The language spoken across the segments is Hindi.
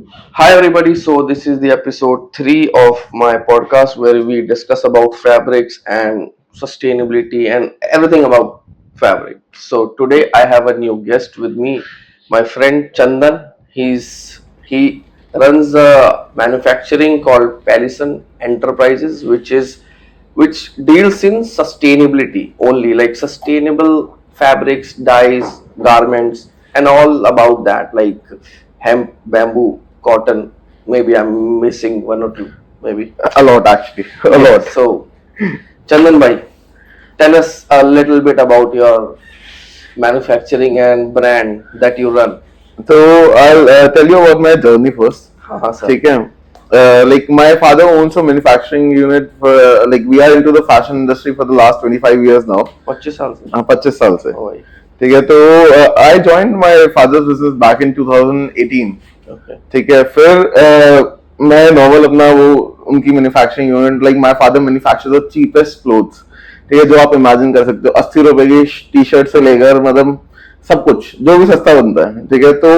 Hi everybody, so this is the episode 3 of my podcast where we discuss about fabrics and sustainability and everything about fabric. So today I have a new guest with me, my friend Chandan. He runs a manufacturing called Pallison Enterprises, which deals in sustainability only, like sustainable fabrics, dyes, garments, and all about that, like hemp, bamboo, cotton. Maybe I'm missing one or two. Maybe. A lot actually, a Yeah. lot. So, Chandan bhai, tell us a little bit about your manufacturing and brand that you run. So I'll tell you about my journey first. हाँ sir. ठीक है. Like my father owns a manufacturing unit for like we are into the fashion industry for the last 25 years now. 25 साल से. 25 साल से. ओ भाई. ठीक है. तो I joined my father's business back in 2018. Okay. ठीक है. फिर मैं नॉर्मल अपना वो उनकी manufacturing unit like my father manufacture the cheapest clothes. ठीक है. जो आप इमेजिन कर सकते हो 80 रुपए की टी शर्ट से लेकर मतलब सब कुछ जो भी सस्ता बनता है. ठीक है. तो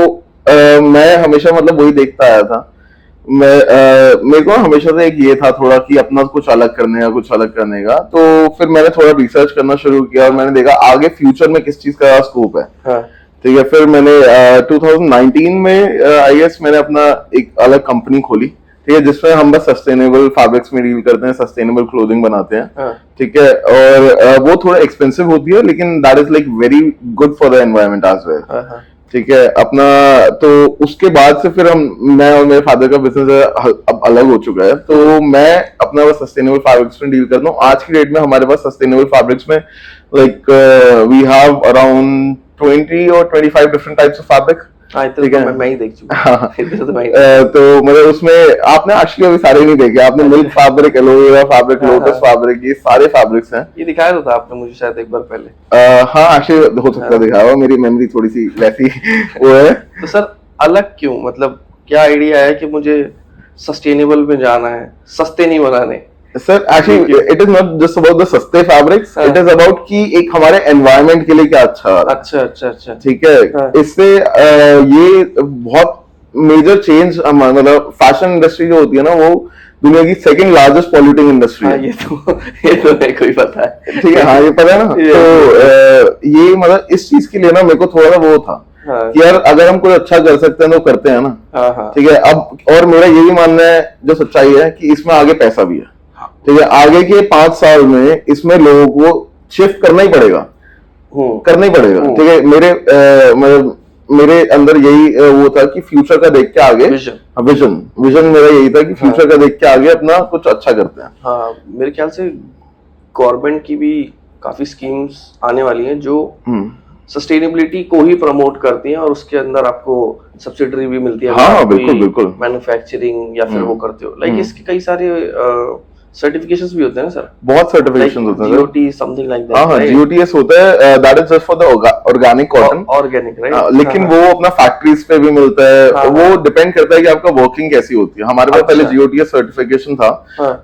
मैं हमेशा मतलब वही देखता आया था. मेरे को हमेशा से एक ये था थोड़ा कि अपना कुछ अलग करने का. तो फिर मैंने थोड़ा रिसर्च करना शुरू किया और मैंने देखा आगे फ्यूचर में किस चीज का स्कोप है. हाँ. ठीक है. फिर मैंने 2019 में आई गेस मैंने अपना एक अलग कंपनी खोली. ठीक है. जिसमें हम बस सस्टेनेबल फैब्रिक्स में डील करते हैं, सस्टेनेबल क्लोथिंग बनाते हैं. हाँ. ठीक है. और वो थोड़ा एक्सपेंसिव होती है लेकिन that is like very good for the environment as well. हाँ. ठीक है. अपना तो उसके बाद से फिर मैं और मेरे फादर का बिजनेस अब अलग हो चुका है. तो मैं अपना बस सस्टेनेबल फैब्रिक्स में डील करता हूँ. आज की डेट में हमारे पास सस्टेनेबल फैब्रिक्स में like we have around 20 or 25 different types of fabric. हाँ, इतना तो मैं ही देख चुका. हाँ. इतना तो मैं ही. तो मतलब उसमें आपने एक्चुअली अभी सारे नहीं देखे. आपने milk fabric, aloe vera fabric, lotus fabric, ये सारे फैब्रिक्स हैं. ये दिखाया तो था आपने मुझे शायद एक बार पहले. हाँ एक्चुअली हो सकता है दिखाया हुआ. मेरी मेमोरी थोड़ी सी वैसी वो है. तो सर अलग क्यों, मतलब क्या आइडिया है कि मुझे सस्टेनेबल में जाना है, सस्ते नहीं बनाने? Sir actually it is not just about the सस्ते फैब्रिक्स. हाँ. इट इज अबाउट कि एक हमारे एनवायरनमेंट के लिए क्या अच्छा है. अच्छा. ठीक है. हाँ. इससे ये बहुत मेजर चेंज मतलब फैशन इंडस्ट्री जो होती है ना वो दुनिया की सेकंड लार्जेस्ट पॉल्यूटिंग इंडस्ट्री हाँ, है. ये तो मेरे को ही पता है. ठीक है. हाँ ये पता है ना. तो ये मतलब इस चीज के लिए ना मेरे को थोड़ा सा वो था हाँ. कि यार अगर हम कोई अच्छा कर सकते हैं तो करते हैं ना. हाँ. ठीक है. अब और मेरा यही मानना है जो सच्चाई है कि इसमें आगे पैसा भी है. ठीक है. आगे के 5 साल में इसमें लोगों को शिफ्ट करना ही पड़ेगा. ठीक है. मेरे अंदर यही वो था कि फ्यूचर का देख के आगे विजन मेरा यही था कि फ्यूचर का देख के आगे अपना कुछ अच्छा करते हैं. हाँ, मेरे ख्याल से गवर्नमेंट की भी काफी स्कीम्स आने वाली हैं जो सस्टेनेबिलिटी को ही प्रमोट करती हैं और उसके अंदर आपको सब्सिडी भी मिलती है. हाँ बिल्कुल मैन्युफैक्चरिंग या फिर वो करते हो लाइक इसके कई सारे सर्टिफिकेशंस भी होते हैं ना सर. बहुत सर्टिफिकेशंस होते हैं. GOT something like that. हाँ जीओटीएस होता है. That is just for the organic cotton. Organic right. लेकिन वो अपना फैक्ट्रीज पे भी मिलता है. वो डिपेंड करता है कि आपका वर्किंग कैसी होती है. हमारे पास पहले जीओटीएस सर्टिफिकेशन था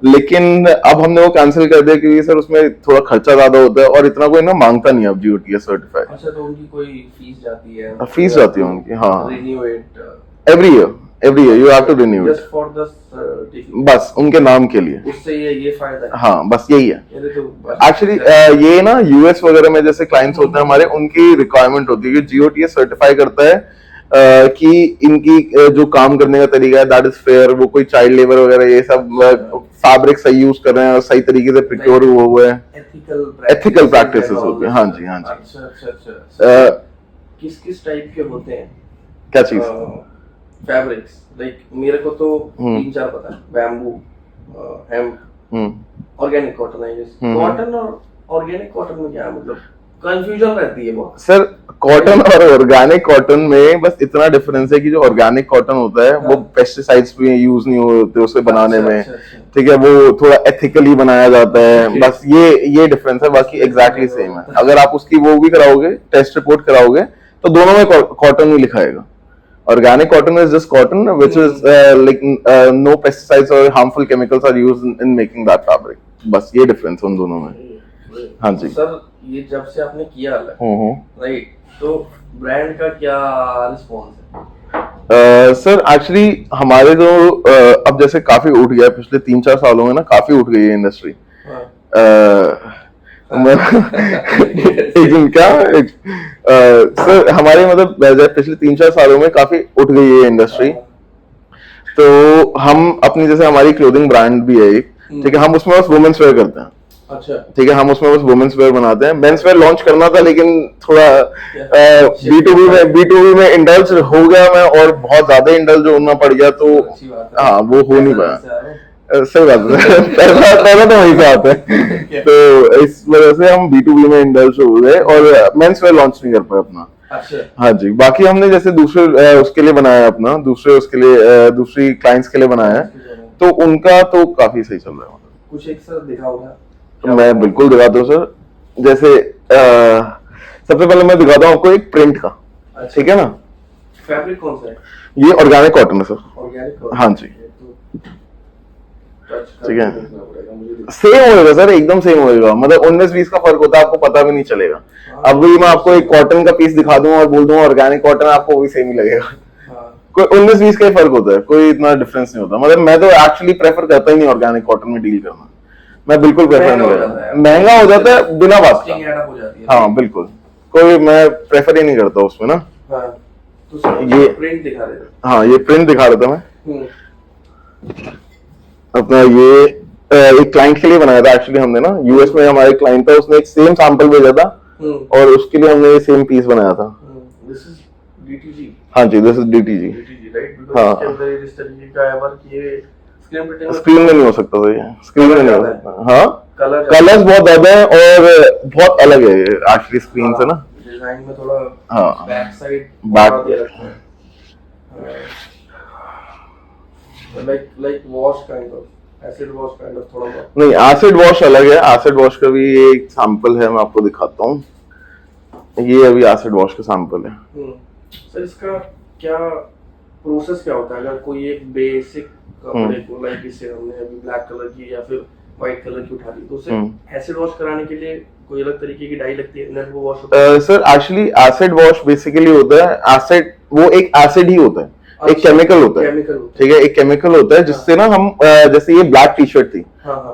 लेकिन अब हमने वो कैंसिल कर दिया क्योंकि सर उसमें थोड़ा खर्चा ज्यादा होता है और इतना कोई ना मांगता नहीं अब जीओटीएस सर्टिफाइड. अच्छा, तो उनकी कोई फीस जाती है? फीस जाती है उनकी. हाँ. Renew it every year you have to renew it. Just for the बस उनके नाम के लिए. उससे ये फायदा है. हाँ बस यही है तो एक्चुअली. ये ना यूएस वगैरह में जैसे क्लाइंट्स होते हैं हमारे उनकी रिक्वायरमेंट होती है कि जीओटीएस सर्टिफाई करता है कि इनकी जो काम करने का तरीका है दैट इज फेयर. वो कोई चाइल्ड लेबर वगैरह ये सब फैब्रिक सही यूज कर रहे हैं और सही तरीके से प्रिक्योर हुए हैं. एथिकल प्रैक्टिसेस होते हैं. हाँ जी. अच्छा. किस टाइप के होते हैं क्या चीज? फैब्रिक्स लाइक मेरे को तो 3-4 पता है. बैम्बू, हेम्प, ऑर्गेनिक कॉटन है. कॉटन और ऑर्गेनिक कॉटन में क्या है, मतलब कंफ्यूजन रहती है बहुत. सर कॉटन और ऑर्गेनिक कॉटन में बस इतना डिफरेंस है कि जो ऑर्गेनिक कॉटन होता है वो पेस्टिसाइड्स भी यूज नहीं होते उसे बनाने में. ठीक है. वो थोड़ा एथिकली बनाया जाता है. बस ये डिफरेंस है. बाकी एग्जैक्टली सेम है. अगर आप उसकी वो भी कराओगे, टेस्ट रिपोर्ट कराओगे तो दोनों में कॉटन ही लिखाएगा. Organic cotton is just cotton which is like no pesticides or harmful chemicals are used in making that fabric. बस ये डिफरेंस उन दोनों में. हाँ जी. सर ये जब से आपने किया राइट, तो ब्रांड का क्या रिस्पॉन्स है? सर एक्चुअली हमारे जो अब जैसे काफी उठ गया है, पिछले 3-4 सालों में ना काफी उठ गई है इंडस्ट्री। एक दिन क्या सर हमारे मतलब पिछले 3-4 सालों में काफी उठ गई है इंडस्ट्री। तो हम अपनी जैसे हमारी क्लोथिंग ब्रांड भी है एक, ठीक है, हम उसमें बस वुमेन्स वेयर करते हैं। अच्छा। ठीक है, हम उसमें बस वुमेन्स वेयर बनाते हैं। मेंस वेयर लॉन्च करना था लेकिन थोड़ा बी टू बी में इंडल्ज हो गया मैं, और बहुत ज्यादा इंडल्ज होना पड़ गया, तो अच्छी बात है। हाँ वो हो नहीं पाया। पैसा है। सही बात है। पैसा तो वहीं से आता है। तो इस वजह से हम B2B में इंडल्ज हो गए और मेंस वेयर लॉन्च नहीं कर पाए अपना। अच्छा। हाँ जी, बाकी हमने जैसे दूसरे उसके लिए बनाया है अपना, दूसरे उसके लिए दूसरी क्लाइंट्स के लिए बनाया है, तो उनका तो काफी सही चल रहा है। कुछ एक सर दिखाओगे? तो मैं बिल्कुल दिखाता हूँ सर। जैसे सबसे पहले मैं दिखाता हूँ आपको एक प्रिंट का। अच्छा। ठीक है ना, फैब्रिक कौन सा है? ये ऑर्गेनिक कॉटन है सर। ऑर्गेनिक? हाँ जी। ठीक है, मुझे सेम होएगा सर, एकदम सेम होएगा। मतलब 19-20 का फर्क होता है, आपको पता भी नहीं चलेगा। अब भी मैं आपको एक कॉटन का पीस दिखा दूं और बोल दूं ऑर्गेनिक कॉटन, आपको भी सेम ही लगेगा। कोई 19-20 का ही फर्क होता है, कोई इतना डिफरेंस नहीं होता। मतलब मैं तो एक्चुअली प्रेफर करता ही नहीं ऑर्गेनिक कॉटन में डील करना। मैं बिल्कुल प्रेफर नहीं करता, महंगा हो जाता है बिना बात का। हाँ बिल्कुल, कोई मैं प्रेफर ही नहीं करता उसमें ना। तो ये प्रिंट दिखा रहे थे? हाँ, ये प्रिंट दिखा रहा था मैं अपना। ये एक क्लाइंट के लिए बनाया था एक्चुअली हमने ना। यूएस में हमारे क्लाइंट था, उसने एक सेम सैंपल भेजा था और उसके लिए हमने ये सेम पीस बनाया था। This is DTG? हाँ जी, दिस इज DTG। राइट? हाँ, इसके अंदर इस तरीके का है वर्क, ये स्क्रीन में नहीं हो सकता सर, ये स्क्रीन में नहीं हो सकता। हाँ, कलर्स बहुत ज्यादा है और बहुत अलग है एक्चुअली स्क्रीन से ना। डिजाइन में थोड़ा हाँ, back side like wash kind of, acid wash kind of, थोड़ा बहुत। नहीं, एसिड वॉश अलग है। एसिड वॉश का भी एक सैंपल है, मैं आपको दिखाता हूँ। ये अभी एसिड वॉश का सैंपल है। सर इसका क्या प्रोसेस क्या होता है? अगर कोई एक बेसिक कपड़े को, लाइक इसे हमने अभी ब्लैक कलर की या फिर व्हाइट कलर की उठा ली, तो उसे एसिड वॉश कराने के लिए कोई अलग तरीके की डाई लगती है, देन वो वॉश होता है? Sir actually acid wash basically होता है, एसिड वो एक एसिड ही होता है। अच्छा, एक केमिकल होता है। ठीक है, एक केमिकल होता है जिससे ना हम जैसे ये ब्लैक टी शर्ट थी,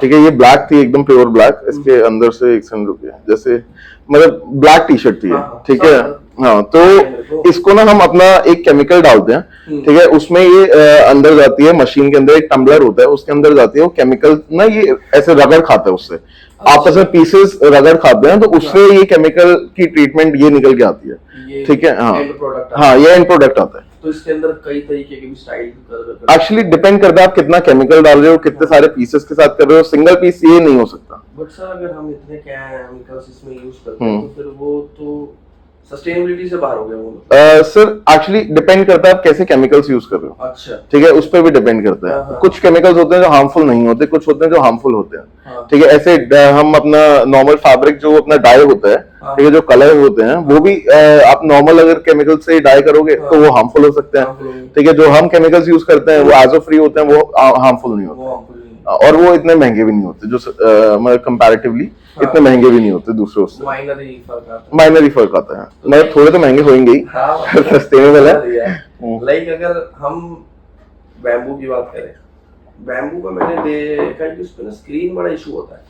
ठीक है, ये ब्लैक थी एकदम प्योर ब्लैक। इसके अंदर से एक सेकंड रुकिए, जैसे मतलब ब्लैक टी शर्ट थी, ठीक है। हाँ, तो इसको ना हम अपना एक केमिकल डालते हैं, ठीक है, उसमें ये अंदर जाती है मशीन के अंदर, एक टम्बलर होता है उसके अंदर जाती है वो केमिकल ना, ये ऐसे रगड़ खाता है उससे, आपस में पीसेस रगड़ खाते हैं, तो उससे ये केमिकल की ट्रीटमेंट ये निकल के आती है। ठीक है, हाँ, ये एंड प्रोडक्ट आता है। तो इसके अंदर कई तरीके के भी स्टाइल एक्चुअली डिपेंड करता है आप कितना केमिकल डाल रहे हो, कितने सारे पीसेस के साथ कर रहे हो। सिंगल पीस ये नहीं हो सकता। बट सर अगर हम इतने केमिकल्स इसमें यूज करते हैं तो फिर वो तो सस्टेनेबिलिटी से बाहर हो गया वो। सर एक्चुअली डिपेंड करता है आप कैसे केमिकल्स यूज कर रहे हो। अच्छा। ठीक है, उस पर भी डिपेंड करता है। कुछ केमिकल्स होते हैं जो हार्मफुल नहीं होते, कुछ होते हैं जो हार्मफुल होते हैं। ठीक है, ऐसे हम अपना नॉर्मल फैब्रिक जो अपना डाई होता है, ठीक है, जो कलर होते हैं वो भी आप नॉर्मल अगर केमिकल से डाई करोगे तो वो हार्मफुल हो सकते हैं। ठीक है, जो हम केमिकल्स यूज करते हैं वो एजो फ्री होते हैं, वो हार्मफुल नहीं होते और वो इतने महंगे भी नहीं होते, जो मतलब कंपैरेटिवली इतने महंगे भी नहीं होते दूसरों से। माइनर ही फर्क आता है। मतलब थोड़े तो महंगे होंगे ही, सस्टेनेबल है। लाइक अगर हम बैम्बू की बात करें, बैम्बू का मैंने देखा है कि उस पे ना स्क्रीन बड़ा इशू होता है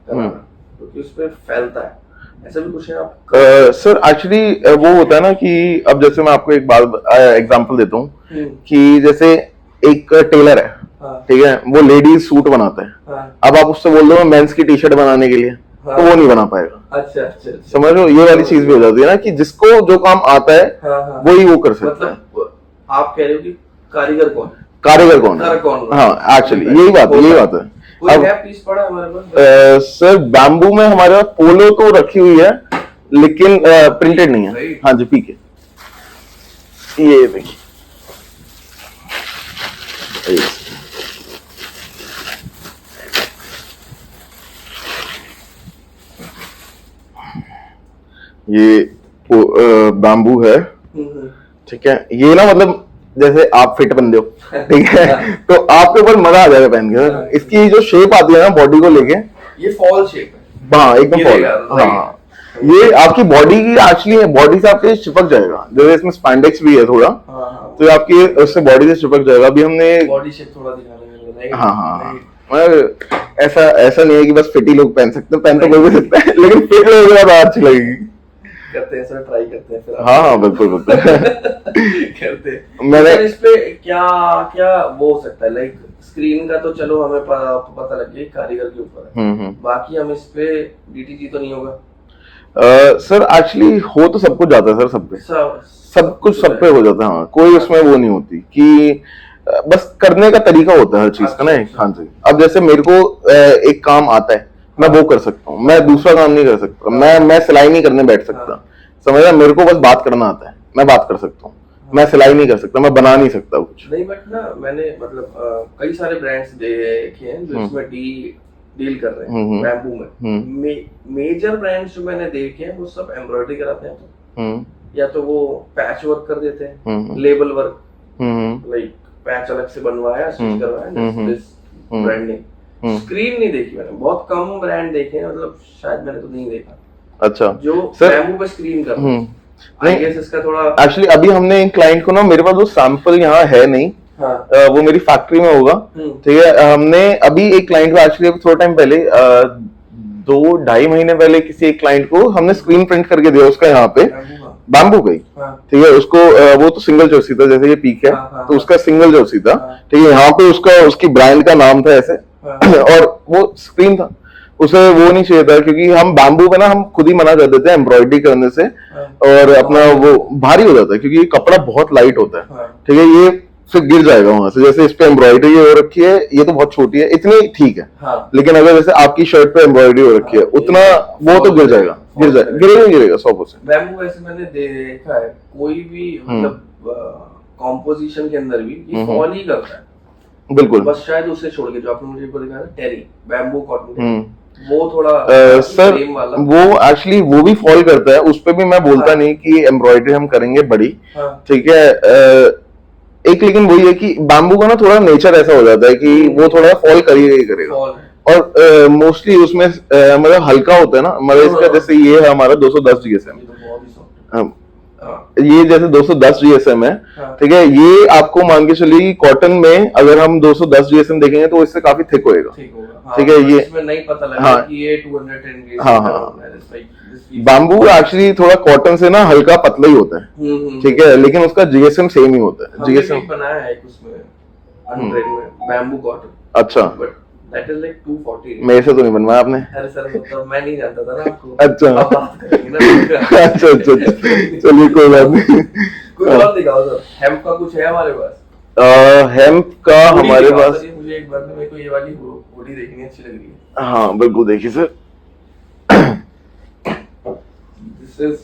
क्योंकि उस पे फैलता है, ऐसा भी कुछ है आप? सर एक्चुअली वो होता है ना कि अब जैसे मैं आपको एक बात एग्जांपल देता हूँ कि जैसे एक टेलर है, ठीक है, वो लेडीज सूट बनाता है। अब आप उससे बोल दो मेंस की टी शर्ट बनाने के लिए, तो वो नहीं बना पाएगा। अच्छा। समझ लो, ये वाली चीज भी हो जाती है ना कि जिसको जो काम आता है वही वो कर सकता है। मतलब आप कह रहे हो कि कारीगर कौन है? कारीगर कौन? हाँ, एक्चुअली यही बात है। कोई पीस पड़ा है हमारे पास? सर बैम्बू में हमारे पास पोलो तो रखी हुई है लेकिन प्रिंटेड नहीं है। हाँ जी, पीके ये देखिए, ये बैम्बू है। ठीक है, ये ना मतलब जैसे आप फिट बंदे हो, ठीक है, तो आपके ऊपर मजा आ जाएगा पहन के। इसकी जो शेप आती है ना बॉडी को लेके, ये फॉल शेप है। हाँ, एकदम फॉल। हाँ, ये आपकी बॉडी की एक्चुअली बॉडी से आपके चिपक जाएगा। जैसे इसमें स्पैंडेक्स भी है थोड़ा, तो ये आपकी उससे बॉडी से चिपक जाएगा। अभी हमने बॉडी शेप थोड़ा दिखाने में लग रहा है। हाँ हाँ हाँ, मतलब ऐसा नहीं है कि बस फिट ही लोग पहन सकते हैं, पहन तो कोई भी सकता है, लेकिन फिट लोगों को ज्यादा अच्छी लगेगी। करते हैं सर, ट्राई करते हैं फिर। हाँ हाँ बिल्कुल बिल्कुल। करते हैं। मैंने सर, इस पे क्या क्या वो हो सकता है, लाइक स्क्रीन का तो चलो हमें पता लग गया कारीगर के ऊपर है, बाकी हम इस पे डीटीजी तो नहीं होगा? सर एक्चुअली हो तो सब कुछ जाता है सर, सब कुछ सब पे हो जाता है। हाँ, कोई उसमें वो नहीं होती कि बस करने का तरीका होता है हर चीज का ना। हाँ जी, अब जैसे मेरे को एक काम आता है, मैं वो कर सकता हूँ, मैं दूसरा काम नहीं कर सकता, मैं सिलाई नहीं करने बैठ सकता, समझ रहे? मेरे को बस बात करना आता है, मैं बात कर सकता हूँ, मैं सिलाई नहीं कर सकता, मैं बना नहीं सकता कुछ। नहीं, बट ना मैंने मतलब कई सारे ब्रांड्स देखे हैं जो इसमें डील कर रहे हैं बैम्बू में। मेजर ब्रांड्स जो मैंने देखे हैं वो सब एम्ब्रॉयडरी कराते हैं, या तो वो पैच वर्क कर देते हैं, लेबल वर्क, लाइक पैच अलग से बनवाया, स्टिच करवाया, ब्रांडिंग। स्क्रीन नहीं देखी मैंने, बहुत कम ब्रांड देखे हैं, मतलब शायद मैंने तो नहीं देखा अच्छा जो बैम्बू पे स्क्रीन कर रहा है। आई गेस इसका थोड़ा एक्चुअली अभी हमने एक क्लाइंट को ना, मेरे पास वो सैंपल यहाँ है नहीं, हाँ। वो मेरी फैक्ट्री में होगा, ठीक है। हमने अभी एक क्लाइंट को एक्चुअली थोड़ा टाइम पहले 2-2.5 महीने पहले किसी एक क्लाइंट को हमने स्क्रीन प्रिंट करके दिया उसका यहाँ पे बैम्बू का ही, ठीक है। उसको वो तो सिंगल जर्सी था, जैसे ये पीक है तो उसका सिंगल जर्सी था, ठीक है। यहाँ पे उसकी ब्रांड का नाम था ऐसे, और वो स्क्रीन था, उसे वो नहीं चाहिए था, क्योंकि हम बैम्बू पे ना हम खुद ही मना कर देते हैं एम्ब्रॉयडरी करने से, और अपना वो भारी हो जाता है क्योंकि ये कपड़ा बहुत लाइट होता है, ठीक है। ये फिर गिर जाएगा वहां से, जैसे इस पे एम्ब्रॉयडरी हो रखी है, ये तो बहुत छोटी है, इतनी ठीक है, लेकिन अगर जैसे आपकी शर्ट पे एम्ब्रॉयडरी हो रखी है उतना, वो तो गिर जाएगा, गिरेगा 100%। बैम्बू वैसे मैंने देखा है, कोई भी मतलब कॉम्पोजिशन के अंदर भी ये फॉल ही करता है, बिल्कुल। बस शायद उससे छोड़ के जो आपने मुझे दिखाया टेरी बैम्बू कॉटन, वो थोड़ा सर वो एक्चुअली वो भी फॉल करता है, उस पे भी मैं बोलता नहीं कि एम्ब्रॉयडरी हम करेंगे बड़ी, ठीक है। एक लेकिन वही है कि बैम्बू का ना थोड़ा नेचर ऐसा हो जाता है कि वो थोड़ा फॉल करेगा, और मोस्टली उसमें मतलब हल्का होता है ना, मतलब इसका जैसे ये है हमारा 210 GSM, ये जैसे 210 GSM है, ठीक है। ये आपको मान के चलिए कॉटन में अगर हम 210 GSM देखेंगे तो इससे काफी थिक होएगा, ठीक है। ये इसमें नहीं पता लगा कि ये 210 GSM। हाँ, बैम्बू एक्चुअली थोड़ा कॉटन से ना हल्का पतला ही होता है, ठीक है, लेकिन उसका GSM सेम ही होता है। GSM बनाया है उसमें अनट्रेंड में बैम्बू कॉटन, अच्छा, That is like 240। मेरे से तो नहीं बनवाया आपने? अरे सर मतलब मैं नहीं जानता था ना आपको। अच्छा अच्छा, चलिए कोई बात नहीं। कोई और दिखाओ सर, हेम्प का कुछ है हमारे पास? हेम्प का हमारे पास, मुझे एक बार में मेरे को ये वाली हुडी देखनी अच्छी लग रही है। हाँ बिल्कुल, देखिए sir, this is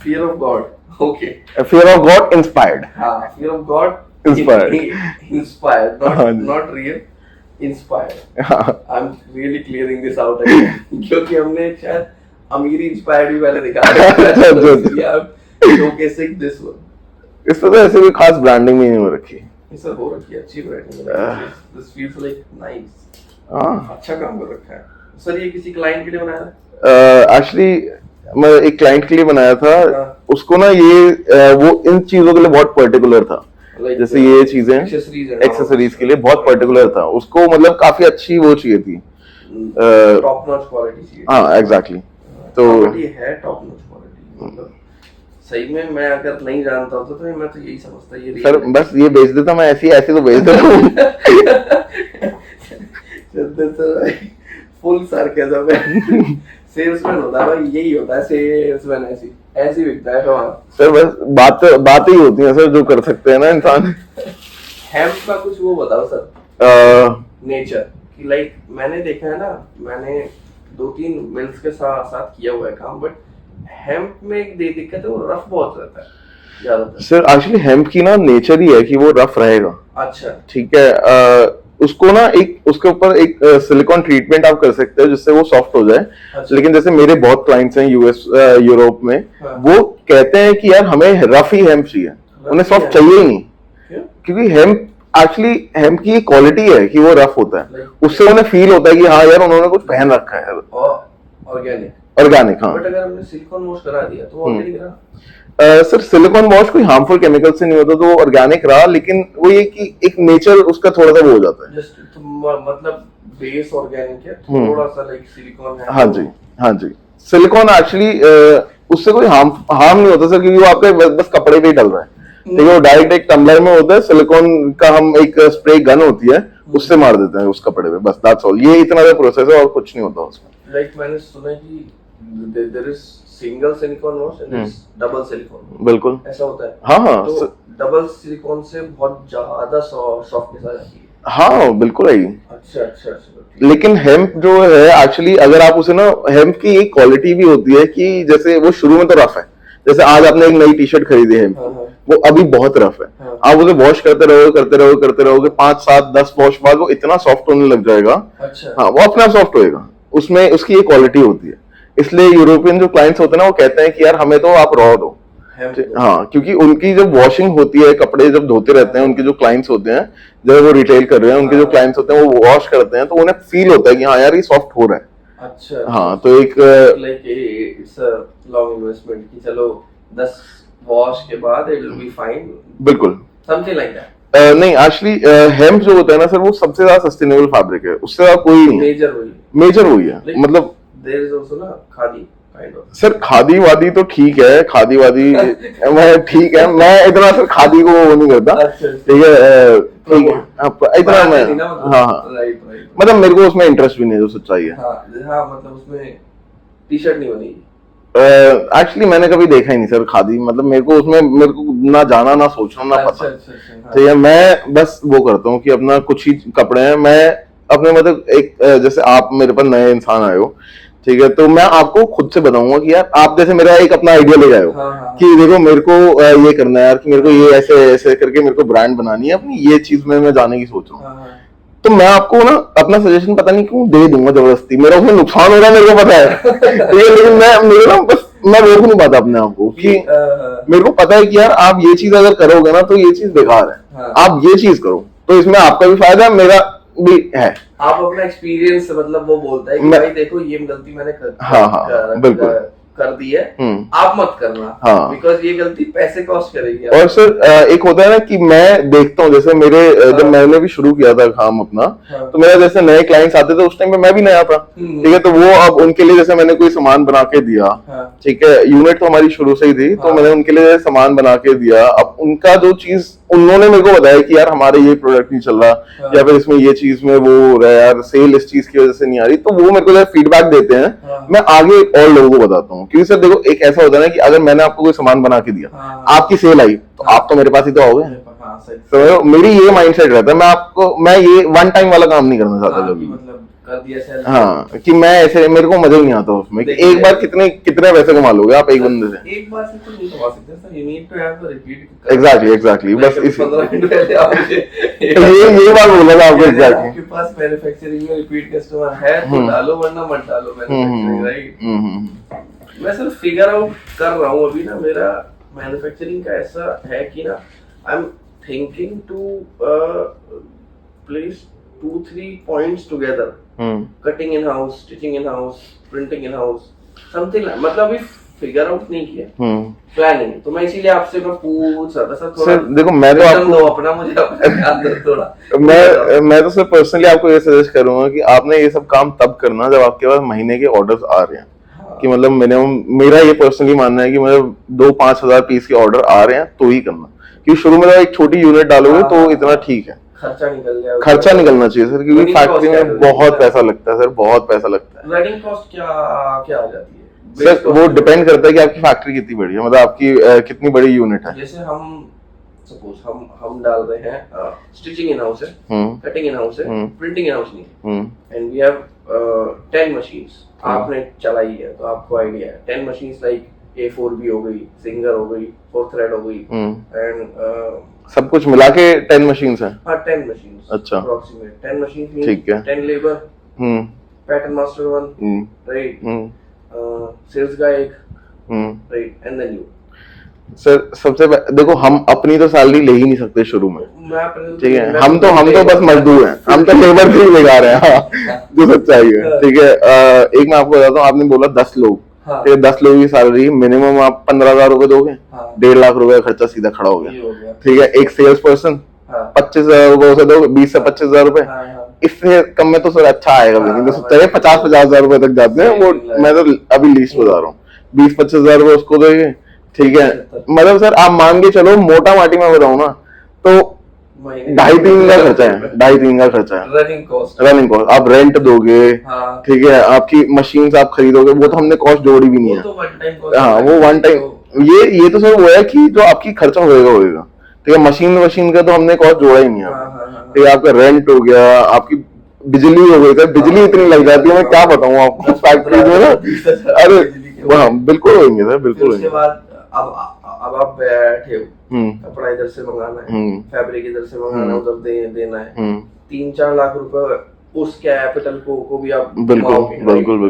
fear of God, okay, fear of God inspired. हाँ, fear of God inspired, not real, inspired. I am really clearing this out क्योंकि हमने शायद अमीरी इंस्पायर्ड भी पहले दिखा है, शोकेसिंग दिस वन। इस पर तो ऐसे कोई खास ब्रांडिंग भी नहीं हो रखी, सर हो रखी है अच्छी branding, this feels like nice, अच्छा काम कर रखा है सर। ये किसी क्लाइंट के लिए बनाया है? एक्चुअली मैं एक क्लाइंट के लिए बनाया था, उसको ना ये वो इन चीजों के लिए बहुत पर्टिकुलर था, जैसे ये चीजें एक्सेसरीज के लिए बहुत पर्टिकुलर था उसको, मतलब काफी अच्छी वो चाहिए थी, टॉप नॉच क्वालिटी चाहिए। हाँ एग्जैक्टली, तो ये है टॉप नॉच क्वालिटी, मतलब सही में मैं अगर नहीं जानता होता तो मैं तो यही समझता ये सर, बस ये बेच देता मैं, ऐसे तो बेच देता हूँ। फुल सार्केज़म है, सेल्समैन होता है भाई, यही होता है सेल्समैन, ऐसी बिकता है हमारा सर। बस बात ही होती है सर जो कर सकते हैं ना इंसान। हेम्प का कुछ वो बताओ सर, नेचर कि लाइक मैंने देखा है ना, मैंने 2-3 मिल्स के साथ किया हुआ है काम, बट हेम्प में एक दिक्कत है, वो रफ बहुत रहता है ज्यादातर। सर एक्चुअली हेम्प की ना नेचर ही है कि वो रफ रहेगा, अच्छा, ठीक है। उसको ना एक उसके ऊपर एक सिलिकॉन ट्रीटमेंट आप कर सकते हो जिससे वो सॉफ्ट हो जाए, अच्छा। लेकिन जैसे मेरे बहुत क्लाइंट्स हैं यूएस यूरोप में, वो कहते हैं कि यार हमें रफ ही हेम्प चाहिए, उन्हें सॉफ्ट चाहिए ही नहीं, क्योंकि हेम्प एक्चुअली हेम्प की क्वालिटी है कि वो रफ होता है, उससे उन्हें फील होता है कि हाँ यार उन्होंने कुछ पहन रखा है, ऑर्गेनिक। ऑर्गेनिक, हाँ। बट अगर हमने सिलिकॉन वॉश करा दिया तो वो ऑर्गेनिक रहा। सर सिलिकॉन वॉश कोई हार्मफुल केमिकल से नहीं होता, तो वो ऑर्गेनिक रहा, लेकिन वो ये कि एक नेचर उसका थोड़ा सा वो हो जाता है। जस्ट मतलब बेस ऑर्गेनिक है, थोड़ा सा लाइक सिलिकॉन है। हाँ जी, हाँ जी। सिलिकॉन एक्चुअली उससे कोई हार्म नहीं होता सर, क्योंकि वो आपके बस कपड़े पे ही डल रहा है, ठीक है। वो डायरेक्ट एक टम्बलर में होता है, सिलिकॉन का हम एक स्प्रे गन होती है, उससे मार देते हैं उस कपड़े पे, बस दैट्स ऑल। ये इतना सा प्रोसेस है और कुछ नहीं होता उसमें। लाइक मैंने सुना है कि there is single silicon wash and double silicon. बिल्कुल, ऐसा होता है। हाँ हाँ। तो डबल सिलिकॉन से बहुत ज्यादा सॉफ्टनेस आ जाती है। हाँ बिल्कुल है। अच्छा अच्छा अच्छा। लेकिन हेम्प जो है एक्चुअली, अगर आप उसे ना, हेम्प की एक क्वालिटी भी होती है कि जैसे वो शुरू में तो रफ है, जैसे आज आपने एक नई टी शर्ट खरीदी है, वो अभी बहुत रफ है, आप उसे वॉश करते रहोगे करते रहोगे करते रहोगे, 5 7 10 वॉश बाद वो इतना सॉफ्ट होने लग जाएगा। अच्छा। हाँ, वो अपना सॉफ्ट होएगा, उसमें उसकी एक क्वालिटी होती है। इसलिए यूरोपियन जो क्लाइंट्स होते हैं ना, वो कहते हैं कि यार हमें तो आप रॉ दो। हाँ, क्योंकि उनकी जब वॉशिंग होती है, कपड़े जब धोते रहते हैं, उनके जो क्लाइंट्स होते हैं, जब वो रिटेल कर रहे हैं, उनके जो क्लाइंट्स होते हैं वो वॉश करते हैं, तो उन्हें फील होता है कि हाँ यार ये सॉफ्ट हो रहा है। अच्छा। हाँ, तो एक like it's a long investment कि चलो 10 वॉश के बाद इट विल बी फाइन। बिल्कुल, समथिंग लाइक दैट। नहीं एक्चुअली हेम्प जो होता है ना सर, वो सबसे ज्यादा सस्टेनेबल फैब्रिक है, उससे ज्यादा कोई नहीं है। मेजर वही है, मतलब देयर इज आल्सो ना khadi kind of. Sir khadi वादी तो ठीक है, खादी वादी मैं ठीक है, मैं इतना सर खादी को वो नहीं करता, ठीक है, ठीक है इतना मैं, हाँ हाँ, मतलब मेरे को उसमें इंटरेस्ट भी नहीं है, जो सच्चाई है। हाँ मतलब उसमें टी शर्ट नहीं बनेगी। एक्चुअली मैंने कभी देखा ही नहीं सर खादी, मतलब मेरे को उसमें, मेरे को ना जाना ना सोचना ना पता। ठीक है, मैं बस वो करता हूँ कि अपना कुछ ही कपड़े हैं, मैं अपने मतलब एक जैसे आप मेरे पास नए इंसान आए हो, ठीक है, तो मैं आपको खुद से बताऊंगा कि यार आप जैसे मेरा एक अपना आइडिया ले जाओ, कि देखो मेरे को ये करना है यार, कि मेरे को ये ऐसे ऐसे करके मेरे को ब्रांड बनानी है अपनी, ये चीज में मैं जाने की सोच रहा हूँ, तो मैं आपको ना अपना सजेशन पता नहीं क्यों दे दूंगा जबरदस्ती, मेरा उसमें नुकसान हो रहा है मेरे को पता है, ठीक है, लेकिन मैं मेरे ना बस मैं रोक नहीं पाता अपने आप को, कि मेरे को पता है कि यार आप ये चीज अगर करोगे ना तो ये चीज बेकार है, आप ये चीज करो तो इसमें आपका भी फायदा है, मेरा भी है। आप अपना एक्सपीरियंस मतलब वो बोलता है कि भाई देखो ये गलती मैंने बिल्कुल कर दी है, आप मत करना, बिकॉज ये गलती पैसे कॉस्ट करेगी। और सर एक होता है ना कि मैं देखता हूँ, जैसे मेरे जब मैंने भी शुरू किया था काम अपना, तो मेरा जैसे नए क्लाइंट्स आते थे, उस टाइम पे मैं भी नया था, ठीक है, तो वो अब उनके लिए जैसे मैंने कोई सामान बना के दिया, ठीक है, यूनिट तो हमारी शुरू से ही थी, तो मैंने उनके लिए सामान बना के दिया। अब उनका जो चीज उन्होंने मेरे को बताया कि यार हमारे ये प्रोडक्ट नहीं चल रहा, या फिर इसमें ये चीज में वो हो रहा है यार, सेल इस चीज की वजह से नहीं आ रही, तो वो मेरे को जब फीडबैक देते हैं, मैं आगे और लोगों को बताता हूँ, क्योंकि सर देखो एक ऐसा होता है ना कि अगर मैंने आपको कोई सामान बना के दिया, आपकी सेल आई, तो आप तो मेरे पास ही तो आओगे, तो मेरी ये माइंडसेट रहता है, मैं ये वन टाइम वाला काम नहीं करना चाहता कभी, कर दिया हाँ, कि मैं ऐसे, मेरे को मजा ही नहीं आता उसमें, एक बार कितने पैसे कमा लोगे आप एक बंदे से, एक बार से तो नहीं कमा सकते sir, you need to have the repeat. Exactly बस इसी 15 मिनट पहले आपने ये बात बोला था आपको, एग्जैक्टली आपके पास मैन्युफैक्चरिंग में रिपीट कस्टमर है तो डालो, वरना मत डालो मैन्युफैक्चरिंग, राइट। मैं सिर्फ फिगर आउट कर रहा हूँ अभी ना, मेरा मैन्युफैक्चरिंग का ऐसा है कि ना, I am thinking to place 2-3 points together, cutting in house, stitching in house, printing in house, something like, मतलब अभी फिगर आउट नहीं किया, प्लानिंग, तो मैं इसीलिए आपसे मैं पूछ रहा था सर, थोड़ा देखो मैं तो आपको अपना, मुझे अपना ध्यान दो थोड़ा, मैं तो सर पर्सनली आपको ये सजेस्ट करूंगा कि आपने ये सब काम तब करना जब आपके पास महीने के ऑर्डर्स आ रहे हैं, कि मतलब मिनिमम, मेरा ये पर्सनली मानना है कि मतलब 2-5 हजार पीस के ऑर्डर आ रहे हैं तो ही करना, क्योंकि शुरू में एक छोटी यूनिट डालोगे तो इतना ठीक है, खर्चा निकलना चाहिए सर, क्योंकि फैक्ट्री में बहुत पैसा लगता है सर, बहुत पैसा लगता है। रनिंग कॉस्ट क्या आ जाती है सर? वो डिपेंड करता है कि आपकी फैक्ट्री कितनी बड़ी है, मतलब आपकी कितनी बड़ी यूनिट है। जैसे हम सपोज हम डाल रहे हैं, स्टिचिंग इन हाउस है, कटिंग इन हाउस है, प्रिंटिंग इन हाउस नहीं, एंड वी हैव 10 मशीन्स, आपने चलाई है तो आपको आइडिया है, 10 मशीन्स लाइक A4B हो गई, सिंगर हो गई, 4 थ्रेड हो गई, एंड सब कुछ मिला के 10 मशीन्स हैं। हाँ 10 मशीन्स, अच्छा, अप्रोक्सीमेट 10 मशीन्स, ठीक है, 10 labour, pattern master 1, right, sales guy एक, right, and then you. Sir देखो, हम अपनी तो सैलरी ले ही नहीं सकते शुरू में, मैं अपने ठीक है। हम तो बस मजदूर हैं, हम तो लेबर भी बेकार है, हाँ, जो सच्चाई है, ठीक है। एक मैं आपको बताता हूँ, आपने बोला 10 लोग, हाँ। ठीक है, 10 लोगों की सैलरी मिनिमम आप 15,000 रुपए दोगे, हाँ। 1.5 लाख रुपए का खर्चा सीधा खड़ा हो ये गया, हो गया। ठीक है। एक सेल्स पर्सन, हाँ। 25,000 रुपए उसे दो, 20 से 25,000 रुपए, हाँ, हाँ। इससे कम में तो सर अच्छा आएगा भी नहीं, तो चाहिए 50-50,000 रुपए तक जाते हैं वो। मैं तो अभी लीस्ट बता रहा हूँ, 20-25,000 रुपए उसको दोगे, ठीक है। मतलब सर आप मान के चलो, मोटा माटी में बताऊं ना, तो 2.5-3 का खर्चा है, 2.5-3 का खर्चा है रनिंग कॉस्ट। आप रेंट दोगे, हाँ। ठीक है, आपकी मशीन आप खरीदोगे, वो तो हमने कॉस्ट जोड़ी भी नहीं है, हाँ, वो वन टाइम। ये तो सर वो है कि जो आपकी खर्चा होएगा, ठीक है। मशीन का तो हमने कॉस्ट जोड़ा ही नहीं है, ठीक है। आपका रेंट हो गया, आपकी बिजली हो गई, सर बिजली इतनी लग जाती है, मैं क्या बताऊँ आपको, फैक्ट्री में ना, अरे हाँ बिल्कुल होंगे सर, बिल्कुल होंगे। उसके बाद अब आप बैठे हो, कपड़ा इधर से मंगाना है, फैब्रिक इधर से मंगाना है, उधर देना है, 3-4 लाख रुपए उस कैपिटल को भी आप बिल्कुल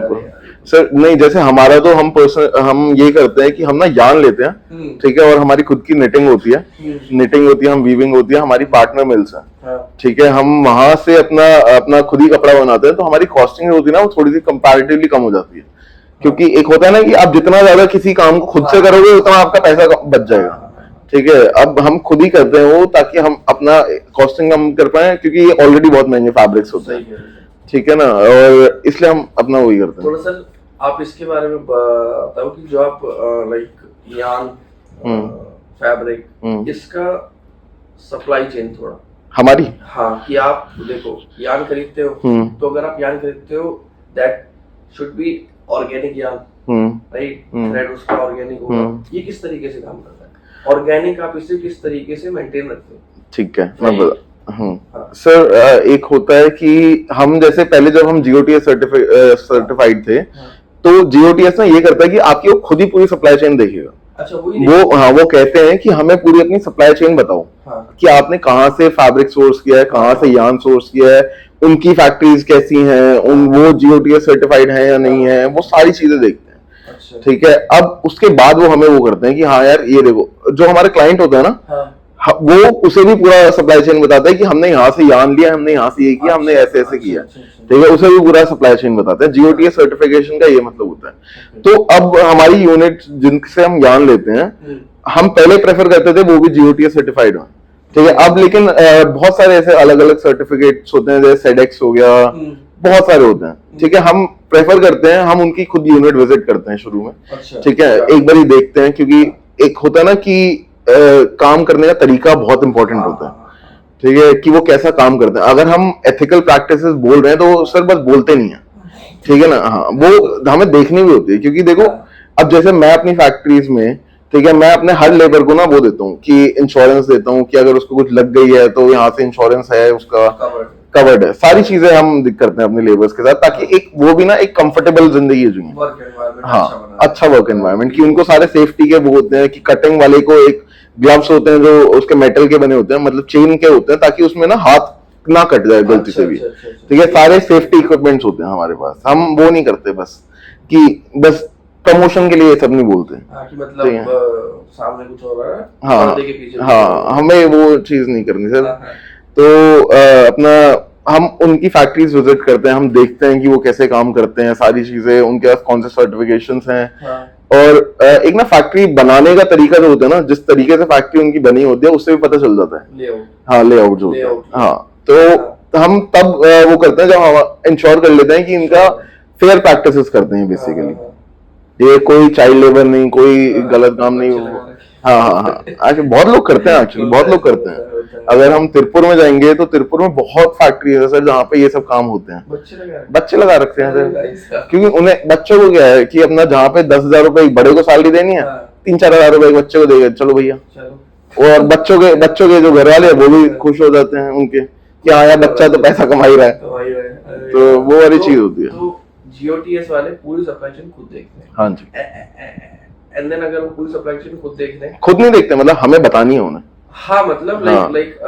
सर। नहीं, जैसे हमारा तो हम ये करते हैं कि हम ना यार्न लेते हैं, ठीक है, और हमारी खुद की निटिंग होती है, हम वीविंग होती है, हमारी पार्टनर मिल्स है, ठीक है। हम वहां से अपना खुद ही कपड़ा बनाते हैं, तो हमारी कॉस्टिंग होती है ना, वो थोड़ी सी कंपैरेटिवली कम हो जाती है, क्योंकि एक होता है ना कि आप जितना ज्यादा किसी काम को खुद से करोगे उतना आपका पैसा बच जाएगा, ठीक है। अब हम खुद ही करते हैं वो, ताकि हम अपना कॉस्टिंग कम कर पाए, क्योंकि ये ऑलरेडी बहुत महंगे फैब्रिक्स होते हैं, ठीक है ना, और इसलिए हम अपना वही करते हैं। थोड़ा सा आप इसके बारे में बताओ कि जो आप लाइक यार्न फैब्रिक इसका सप्लाई चेन थोड़ा हमारी, हाँ, कि आप देखो यार्न खरीदते हो, तो अगर आप यार्न खरीदते हो that should be organic yarn, right, thread उसका ऑर्गेनिक होगा, ये किस तरीके से काम करता है ऑर्गेनिक, आप इसे किस तरीके से मेंटेन रखते हो? ठीक है, मैं बता सर, एक होता है कि हम जैसे पहले जब हम जीओटीएस सर्टिफाइड थे, तो जीओटीएस ना ये करता है कि आपकी वो खुद ही पूरी सप्लाई चेन देखेगा। अच्छा, वो कहते हैं कि हमें पूरी अपनी सप्लाई चेन बताओ, कि आपने कहाँ से फैब्रिक सोर्स किया है, कहाँ से यार्न सोर्स किया है, उनकी फैक्ट्रीज कैसी हैं, वो जीओटीएस सर्टिफाइड है या नहीं है, वो सारी चीजें देखते हैं, ठीक है। अब उसके बाद वो हमें वो करते हैं कि हाँ यार ये देखो, जो हमारे क्लाइंट होता है ना, वो उसे भी पूरा सप्लाई चेन बताता है कि हमने यहाँ से यार्न लिया, हमने यहाँ से ये किया, हमने ऐसे ऐसे किया, ठीक है, उसे भी पूरा सप्लाई चेन बताते हैं। जीओटीएस सर्टिफिकेशन का ये मतलब होता है। तो अब हमारी यूनिट जिनसे हम यार्न लेते हैं, हम पहले प्रेफर करते थे वो भी जीओटीएस सर्टिफाइड हो, ठीक है। अब लेकिन बहुत सारे ऐसे अलग अलग सर्टिफिकेट्स होते हैं, जैसे सेडेक्स हो गया, बहुत सारे होते हैं, ठीक है। हम प्रेफर करते हैं, हम उनकी खुद यूनिट विजिट करते हैं शुरू में, ठीक है, एक बार ही देखते हैं, क्योंकि एक होता है ना कि काम करने का तरीका बहुत इंपॉर्टेंट होता है, ठीक है, कि वो कैसा काम करते हैं। अगर हम एथिकल प्रैक्टिसेस बोल रहे हैं तो सर बस बोलते नहीं है, ठीक है ना, हाँ, वो हमें देखनी भी होती है, क्योंकि देखो अब जैसे मैं अपनी फैक्ट्रीज में, ठीक है, मैं अपने हर लेबर को ना वो देता हूँ कि इंश्योरेंस देता हूँ, कि अगर उसको कुछ लग गई है तो यहाँ से इंश्योरेंस है, उसका कवर्ड है, सारी चीजें हम करते हैं अपने लेबर्स के साथ, ताकि एक वो भी ना एक कंफर्टेबल जिंदगी जिए, हाँ, अच्छा वर्क एनवायरनमेंट, कि उनको सारे सेफ्टी के वो होते हैं, कि कटिंग वाले को एक ग्लव्स होते हैं जो उसके मेटल के बने होते हैं, मतलब चेन के होते हैं, ताकि उसमें ना हाथ ना कट जाए गलती से भी, ठीक है। सारे सेफ्टी इक्विपमेंट्स होते हैं हमारे पास, हम वो नहीं करते बस कि बस प्रमोशन के लिए ये सब नहीं बोलते, कि मतलब सामने कुछ हो रहा है, हाँ पर्दे के पीछे हाँ, हमें वो चीज नहीं करनी सर। तो अपना हम उनकी फैक्ट्रीज विजिट करते हैं, हम देखते हैं कि वो कैसे काम करते हैं, सारी चीजें उनके पास कौन से सर्टिफिकेशंस हैं, और एक ना फैक्ट्री बनाने का तरीका जो होता है ना, जिस तरीके से फैक्ट्री उनकी बनी होती है, उससे भी पता चल जाता है, हाँ, लेआउट जो होता है, हाँ। तो हम तब वो करते हैं जब हम इंश्योर कर लेते हैं कि इनका फेयर प्रैक्टिसेस करते हैं बेसिकली, ये कोई चाइल्ड लेबर नहीं, कोई गलत काम नहीं, हाँ हाँ हाँ, एक्चुअली बहुत लोग करते हैं, एक्चुअली बहुत लोग करते हैं। अगर हम तिरुपुर में जाएंगे तो तिरुपुर में बहुत फैक्ट्री है सर, जहाँ पे ये सब काम होते हैं, बच्चे लगा रखते हैं सर, क्योंकि उन्हें बच्चों को क्या है कि अपना जहाँ पे 10,000 रुपए एक बड़े को सैलरी देनी है, 3-4 हजार रुपए एक बच्चे को देगा, चलो भैया, और बच्चों के जो घर वाले हैं वो भी खुश हो जाते हैं उनके, कि हाँ यार बच्चा तो पैसा कमा ही रहा है, तो वो वाली चीज होती है। जीओटीएस वाले पूरी सप्लाई चेन खुद देखते हैं, हाँ जी, एंड देन अगर वो पूरी सप्लाई चेन खुद देखते हैं, खुद नहीं देखते, मतलब हमें बतानी है उन्हें, हाँ, मतलब लाइक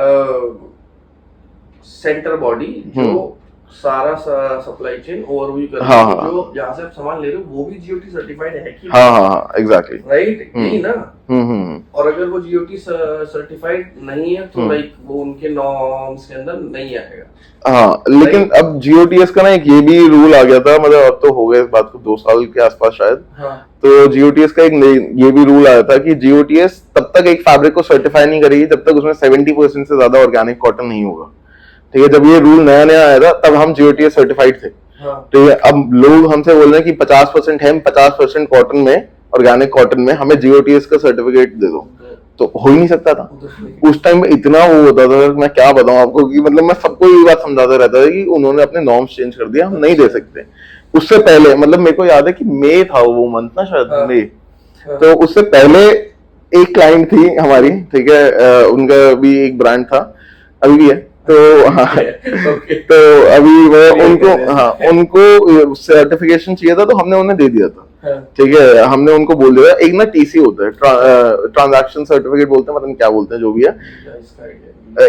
सेंटर बॉडी जो सारा सप्लाई चेन ओवरव्यू कर हाँ, हाँ। जो जहाँ से आप सामान ले रहे हो वो भी जीओटी सर्टिफाइड है कि हाँ, एग्जैक्टली। राइट, यही ना। हम्म। और अगर वो जीओटी सर्टिफाइड नहीं है तो लाइक वो उनके नॉर्म्स के अंदर नहीं आएगा। हाँ, लेकिन अब जीओटीएस का ना एक ये भी रूल आ गया था, मतलब अब तो हो गए इस बात को 2 साल के आसपास शायद। हाँ। तो जीओटीएस का एक ये भी रूल आया था कि जीओटीएस तब तक एक फैब्रिक को सर्टिफाई नहीं करेगी जब तक उसमें 70% से ज्यादा ऑर्गेनिक कॉटन नहीं होगा। ठीक है, जब ये रूल नया नया आया था तब हम जीओटीएस सर्टिफाइड थे। हाँ। ठीक है, अब लोग हमसे बोल रहे हैं कि 50% हेम्प 50% कॉटन में, ऑर्गेनिक कॉटन में हमें जीओटीएस का सर्टिफिकेट दे दो, तो हो ही नहीं सकता था। उस टाइम में इतना वो होता था, मैं क्या बताऊं आपको, कि मतलब मैं सबको ये बात समझाता रहता था कि उन्होंने अपने नॉर्म्स चेंज कर दिया, हम नहीं दे सकते। उससे पहले मतलब मेरे को याद है कि मई था वो मंथ ना शायद, मई। तो उससे पहले एक क्लाइंट थी हमारी, ठीक है, उनका भी एक ब्रांड था, अभी भी है। तो हाँ, तो अभी वो उनको सर्टिफिकेशन चाहिए था तो हमने उन्हें दे दिया था। ठीक है, हमने उनको बोल दिया, एक ना टीसी होता है, ट्रांजैक्शन सर्टिफिकेट बोलते हैं, मतलब क्या बोलते हैं जो भी है,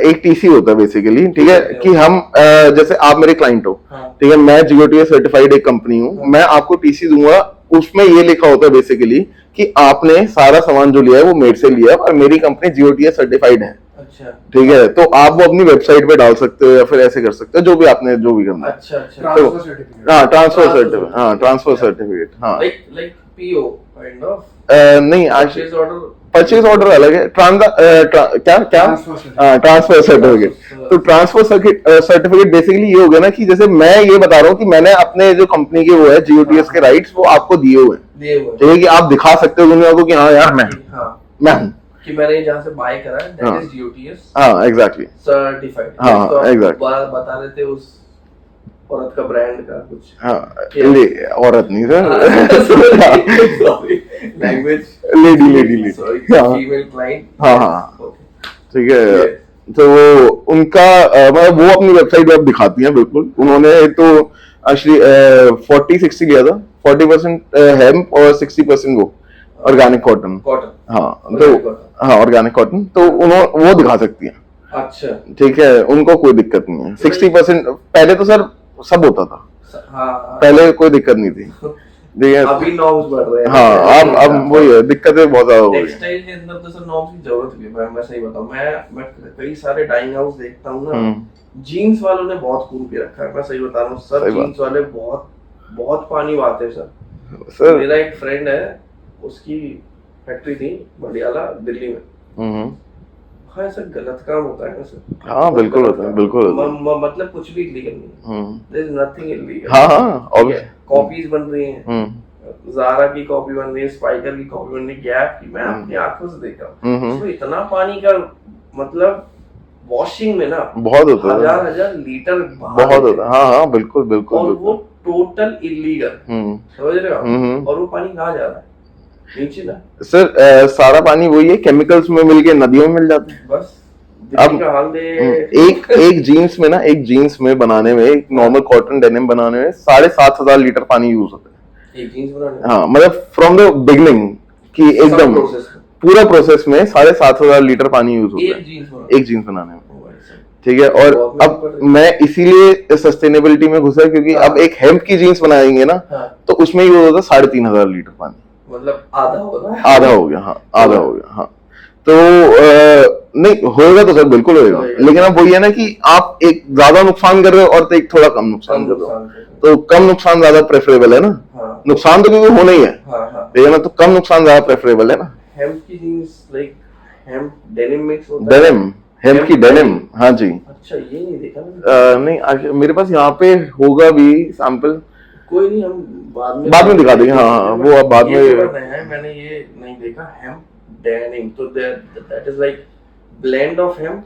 एक टीसी होता है बेसिकली। ठीक है, कि हम जैसे आप मेरे क्लाइंट हो, ठीक है, मैं जीओटीएस सर्टिफाइड एक कंपनी हूँ, मैं आपको टीसी दूंगा, उसमें ये लिखा होता है बेसिकली कि आपने सारा सामान जो लिया है वो मेरे से लिया है और मेरी कंपनी जीओटीएस सर्टिफाइड है। अच्छा। ठीक है, तो आप वो अपनी वेबसाइट पे डाल सकते हो या फिर ऐसे कर सकते हो, जो भी आपने जो भी करना है। अच्छा। तो हाँ, ट्रांसफर सर्टिफिकेट, हाँ ट्रांसफर सर्टिफिकेट, हाँ लाइक पीओ काइंड ऑफ। नहीं, परचेज ऑर्डर, परचेज ऑर्डर अलग है, ट्रांसफर सर्टिफिकेट। तो ट्रांसफर सर्टिफिकेट बेसिकली ये हो गया ना कि जैसे मैं ये बता रहा हूँ कि मैंने अपने जो कंपनी के वो है जीओटीएस के राइट्स वो आपको दिए हुए हैं, ठीक है, कि आप दिखा सकते हो दुनिया को कि हाँ यार मैं हूँ, कि मैंने जहाँ से बाय करा है दैट इज जीओटीएस, हाँ एग्जैक्टली सर्टिफाइड। हाँ एग्जैक्टली, बता रहे थे उस औरत का ब्रांड का कुछ। हाँ, औरत नहीं sir, language, lady, female client. हाँ, ठीक है। तो वो उनका मतलब वो अपनी वेबसाइट पे अब दिखाती हैं, बिल्कुल। उन्होंने तो एक्चुअली 40-60 लिया था, 40% हेम्प और 60% वो ऑर्गेनिक कॉटन। हाँ, तो हाँ ऑर्गेनिक कॉटन, तो वो दिखा सकती हैं। अच्छा, ठीक है, उनको कोई दिक्कत नहीं है। 60% पहले तो सर सब होता था, हाँ, पहले कोई दिक्कत नहीं थी, अभी नॉर्म्स बढ़ रहे हैं। हाँ, अब वही है, दिक्कतें बहुत ज्यादा हो गई। टेक्सटाइल के अंदर तो सर नॉर्म्स की जरूरत भी है। मैं सही बताऊं, मैं कई सारे डाइंग हाउस देखता हूँ ना, जीन्स वालों ने बहुत खून पी रखा है। मैं सही बता रहा हूँ सर, जीन्स वाले बहुत पानी बहाते हैं सर। मेरा एक फ्रेंड है, उसकी फैक्ट्री थी बडियाला दिल्ली में। हाँ, ऐसा गलत काम होता है ना सर। हाँ, बिल्कुल होता है, बिल्कुल होता है। मतलब कुछ भी इलीगल नहीं है, देयर इज नथिंग इलीगल। हाँ, कॉपीज बन रही हैं, ज़ारा की कॉपी बन रही है, स्पाइकर की कॉपी बन रही है, गैप की, मैं अपनी आंखों से देख रहा हूँ। उसमें इतना पानी का मतलब वॉशिंग में ना बहुत होता है, हजार लीटर बहुत होता है। हाँ, बिल्कुल, और वो टोटल इलीगल, समझ रहे हो? और वो पानी कहाँ जा रहा है? नीचे ना सर, सारा पानी वही है, केमिकल्स में मिलके नदियों में मिल जाते हैं। बस अब का हाल दे। एक जीन्स में ना, एक जीन्स में बनाने में, एक नॉर्मल कॉटन डेनिम बनाने में 7,500 लीटर पानी यूज होता है, एक जीन्स बनाने। हाँ, मतलब फ्रॉम द बिगनिंग की एकदम पूरा प्रोसेस में 7,500 लीटर पानी यूज होता है एक जीन्स बनाने में। ठीक है, और अब मैं इसीलिए सस्टेनेबिलिटी में घुसा क्योंकि अब एक हेम्प की जीन्स बनाएंगे ना, तो उसमें यूज होता है 3,500 लीटर पानी, मतलब आधा हो गया। आधा हो गया, हाँ। तो नहीं होएगा तो सर बिल्कुल होएगा, लेकिन अब वही है ना कि आप एक ज्यादा नुकसान कर रहे हो और एक थोड़ा कम नुकसान कर रहे हो, तो कम नुकसान ज्यादा प्रेफरेबल है ना। नुकसान तो क्योंकि होना ही है, ठीक है ना, तो कम नुकसान ज्यादा प्रेफरेबल है ना। हेम्प की jeans like hemp denim mix होता है, डेनिम, हेम्प की डेनिम, हाँ जी। अच्छा, ये नहीं देखा नहीं, मेरे पास यहाँ पे होगा भी सैंपल, कोई नहीं, हम बाद में दिखा देंगे। हाँ, वो अब बाद में। मैंने ये नहीं देखा हेम्प डेनिम, तो that is like blend of hemp.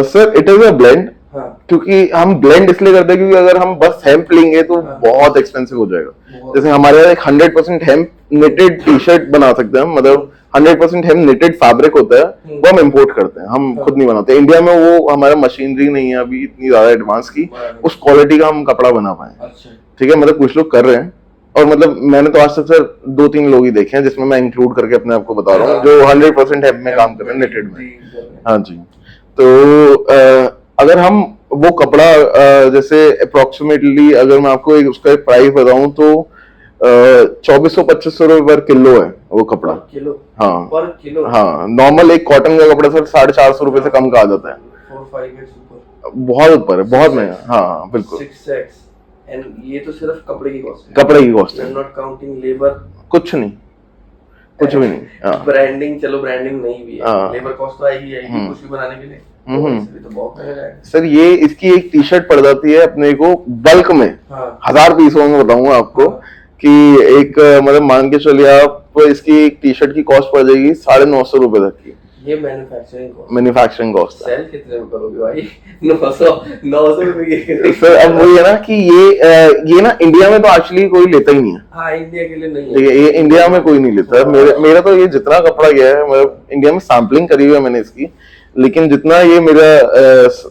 Sir, it is a blend, क्योंकि हम ब्लेंड इसलिए करते हैं क्योंकि अगर हम बस हेम्प लेंगे तो बहुत एक्सपेंसिव हो जाएगा। जैसे हमारे यहाँ एक 100% हेम्प निटेड टी शर्ट बना सकते हैं, मतलब 100% हेम्प निटेड फैब्रिक होता है, वो हम इंपोर्ट करते हैं, हम खुद नहीं बनाते। इंडिया में वो हमारा मशीनरी नहीं है अभी इतनी ज्यादा एडवांस की, उस क्वालिटी का हम कपड़ा बना पाए। ठीक है, मतलब कुछ लोग कर रहे हैं, और मतलब मैंने तो आज तक सर 2-3 लोग ही देखे हैं, जिसमें मैं इंक्लूड करके अपने आप को बता रहा हूँ, जो 100% हेम्प में काम कर रहे हैं, निटेड में। हाँ जी, तो अगर हम वो कपड़ा जैसे अप्रोक्सीमेटली अगर मैं आपको उसका एक प्राइस बताऊं तो 2400-2500 रुपए पर किलो है वो कपड़ा। किलो? हाँ पर किलो? हाँ, नॉर्मल एक कॉटन का कपड़ा सर 450 रुपए से कम का आ जाता है। 4-5x ऊपर? बहुत ऊपर है, बहुत महंगा। हाँ बिल्कुल 6x। एंड ये तो सिर्फ कपड़े की कॉस्ट है? कपड़े की कॉस्ट है, नॉट काउंटिंग लेबर? कुछ नहीं, कुछ भी नहीं। हाँ ब्रांडिंग, चलो ब्रांडिंग नहीं भी है, हाँ। लेबर कॉस्ट तो आएगी आएगी कुछ भी बनाने के लिए, तो बहुत महंगा है सर। ये इसकी एक टी शर्ट पड़ जाती है अपने को बल्क में, हाँ 1000 पीसों में बताऊंगा आपको हाँ। कि एक मतलब मान के चलिए आप इसकी एक टी शर्ट की कॉस्ट पड़ जाएगी 950 रुपए तक की। ये मैन्युफैक्चरिंग कॉस्ट? मैन्युफैक्चरिंग कॉस्ट है। सेल कितने में करोगे भाई? 900 रुपए की? सर अब वही है ना कि ये ना इंडिया में तो एक्चुअली कोई लेता ही नहीं है। हाँ इंडिया के लिए नहीं ठीक है, ये इंडिया में कोई नहीं लेता है। मेरा तो ये जितना कपड़ा गया है, मतलब इंडिया में सैम्पलिंग करी हुई है मैंने इसकी, लेकिन जितना ये मेरा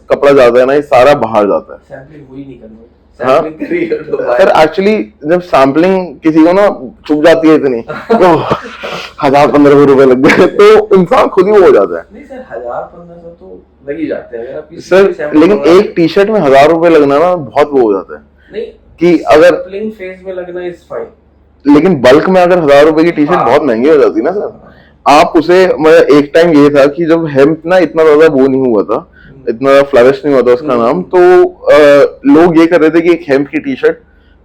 कपड़ा जाता है ना, ये सारा बाहर जाता है। सैम्पलिंग हुई नहीं करना? हाँ सर, एक्चुअली जब सैम्पलिंग किसी को ना चुप जाती है इतनी तो 1000-1500 लग गए तो इंसान खुद ही वो हो जाता है। नहीं सर, 1000-1500 तो लग ही जाते हैं अगर आप सर, लेकिन एक टी शर्ट में 1000 रुपए लगना ना बहुत वो हो जाता है। नहीं कि अगर सैम्पलिंग फेज में लगना इज फाइन, लेकिन बल्क में अगर 1000 रुपए की टी शर्ट बहुत महंगी हो जाती है ना सर। आप उसे, मतलब एक टाइम ये था कि जब हेम्प ना इतना ज्यादा वो नहीं हुआ था, इतना फ्लरिश नहीं हुआ था उसका नाम, तो लोग ये कर रहे थे कि एक हेम्प की टी शर्ट,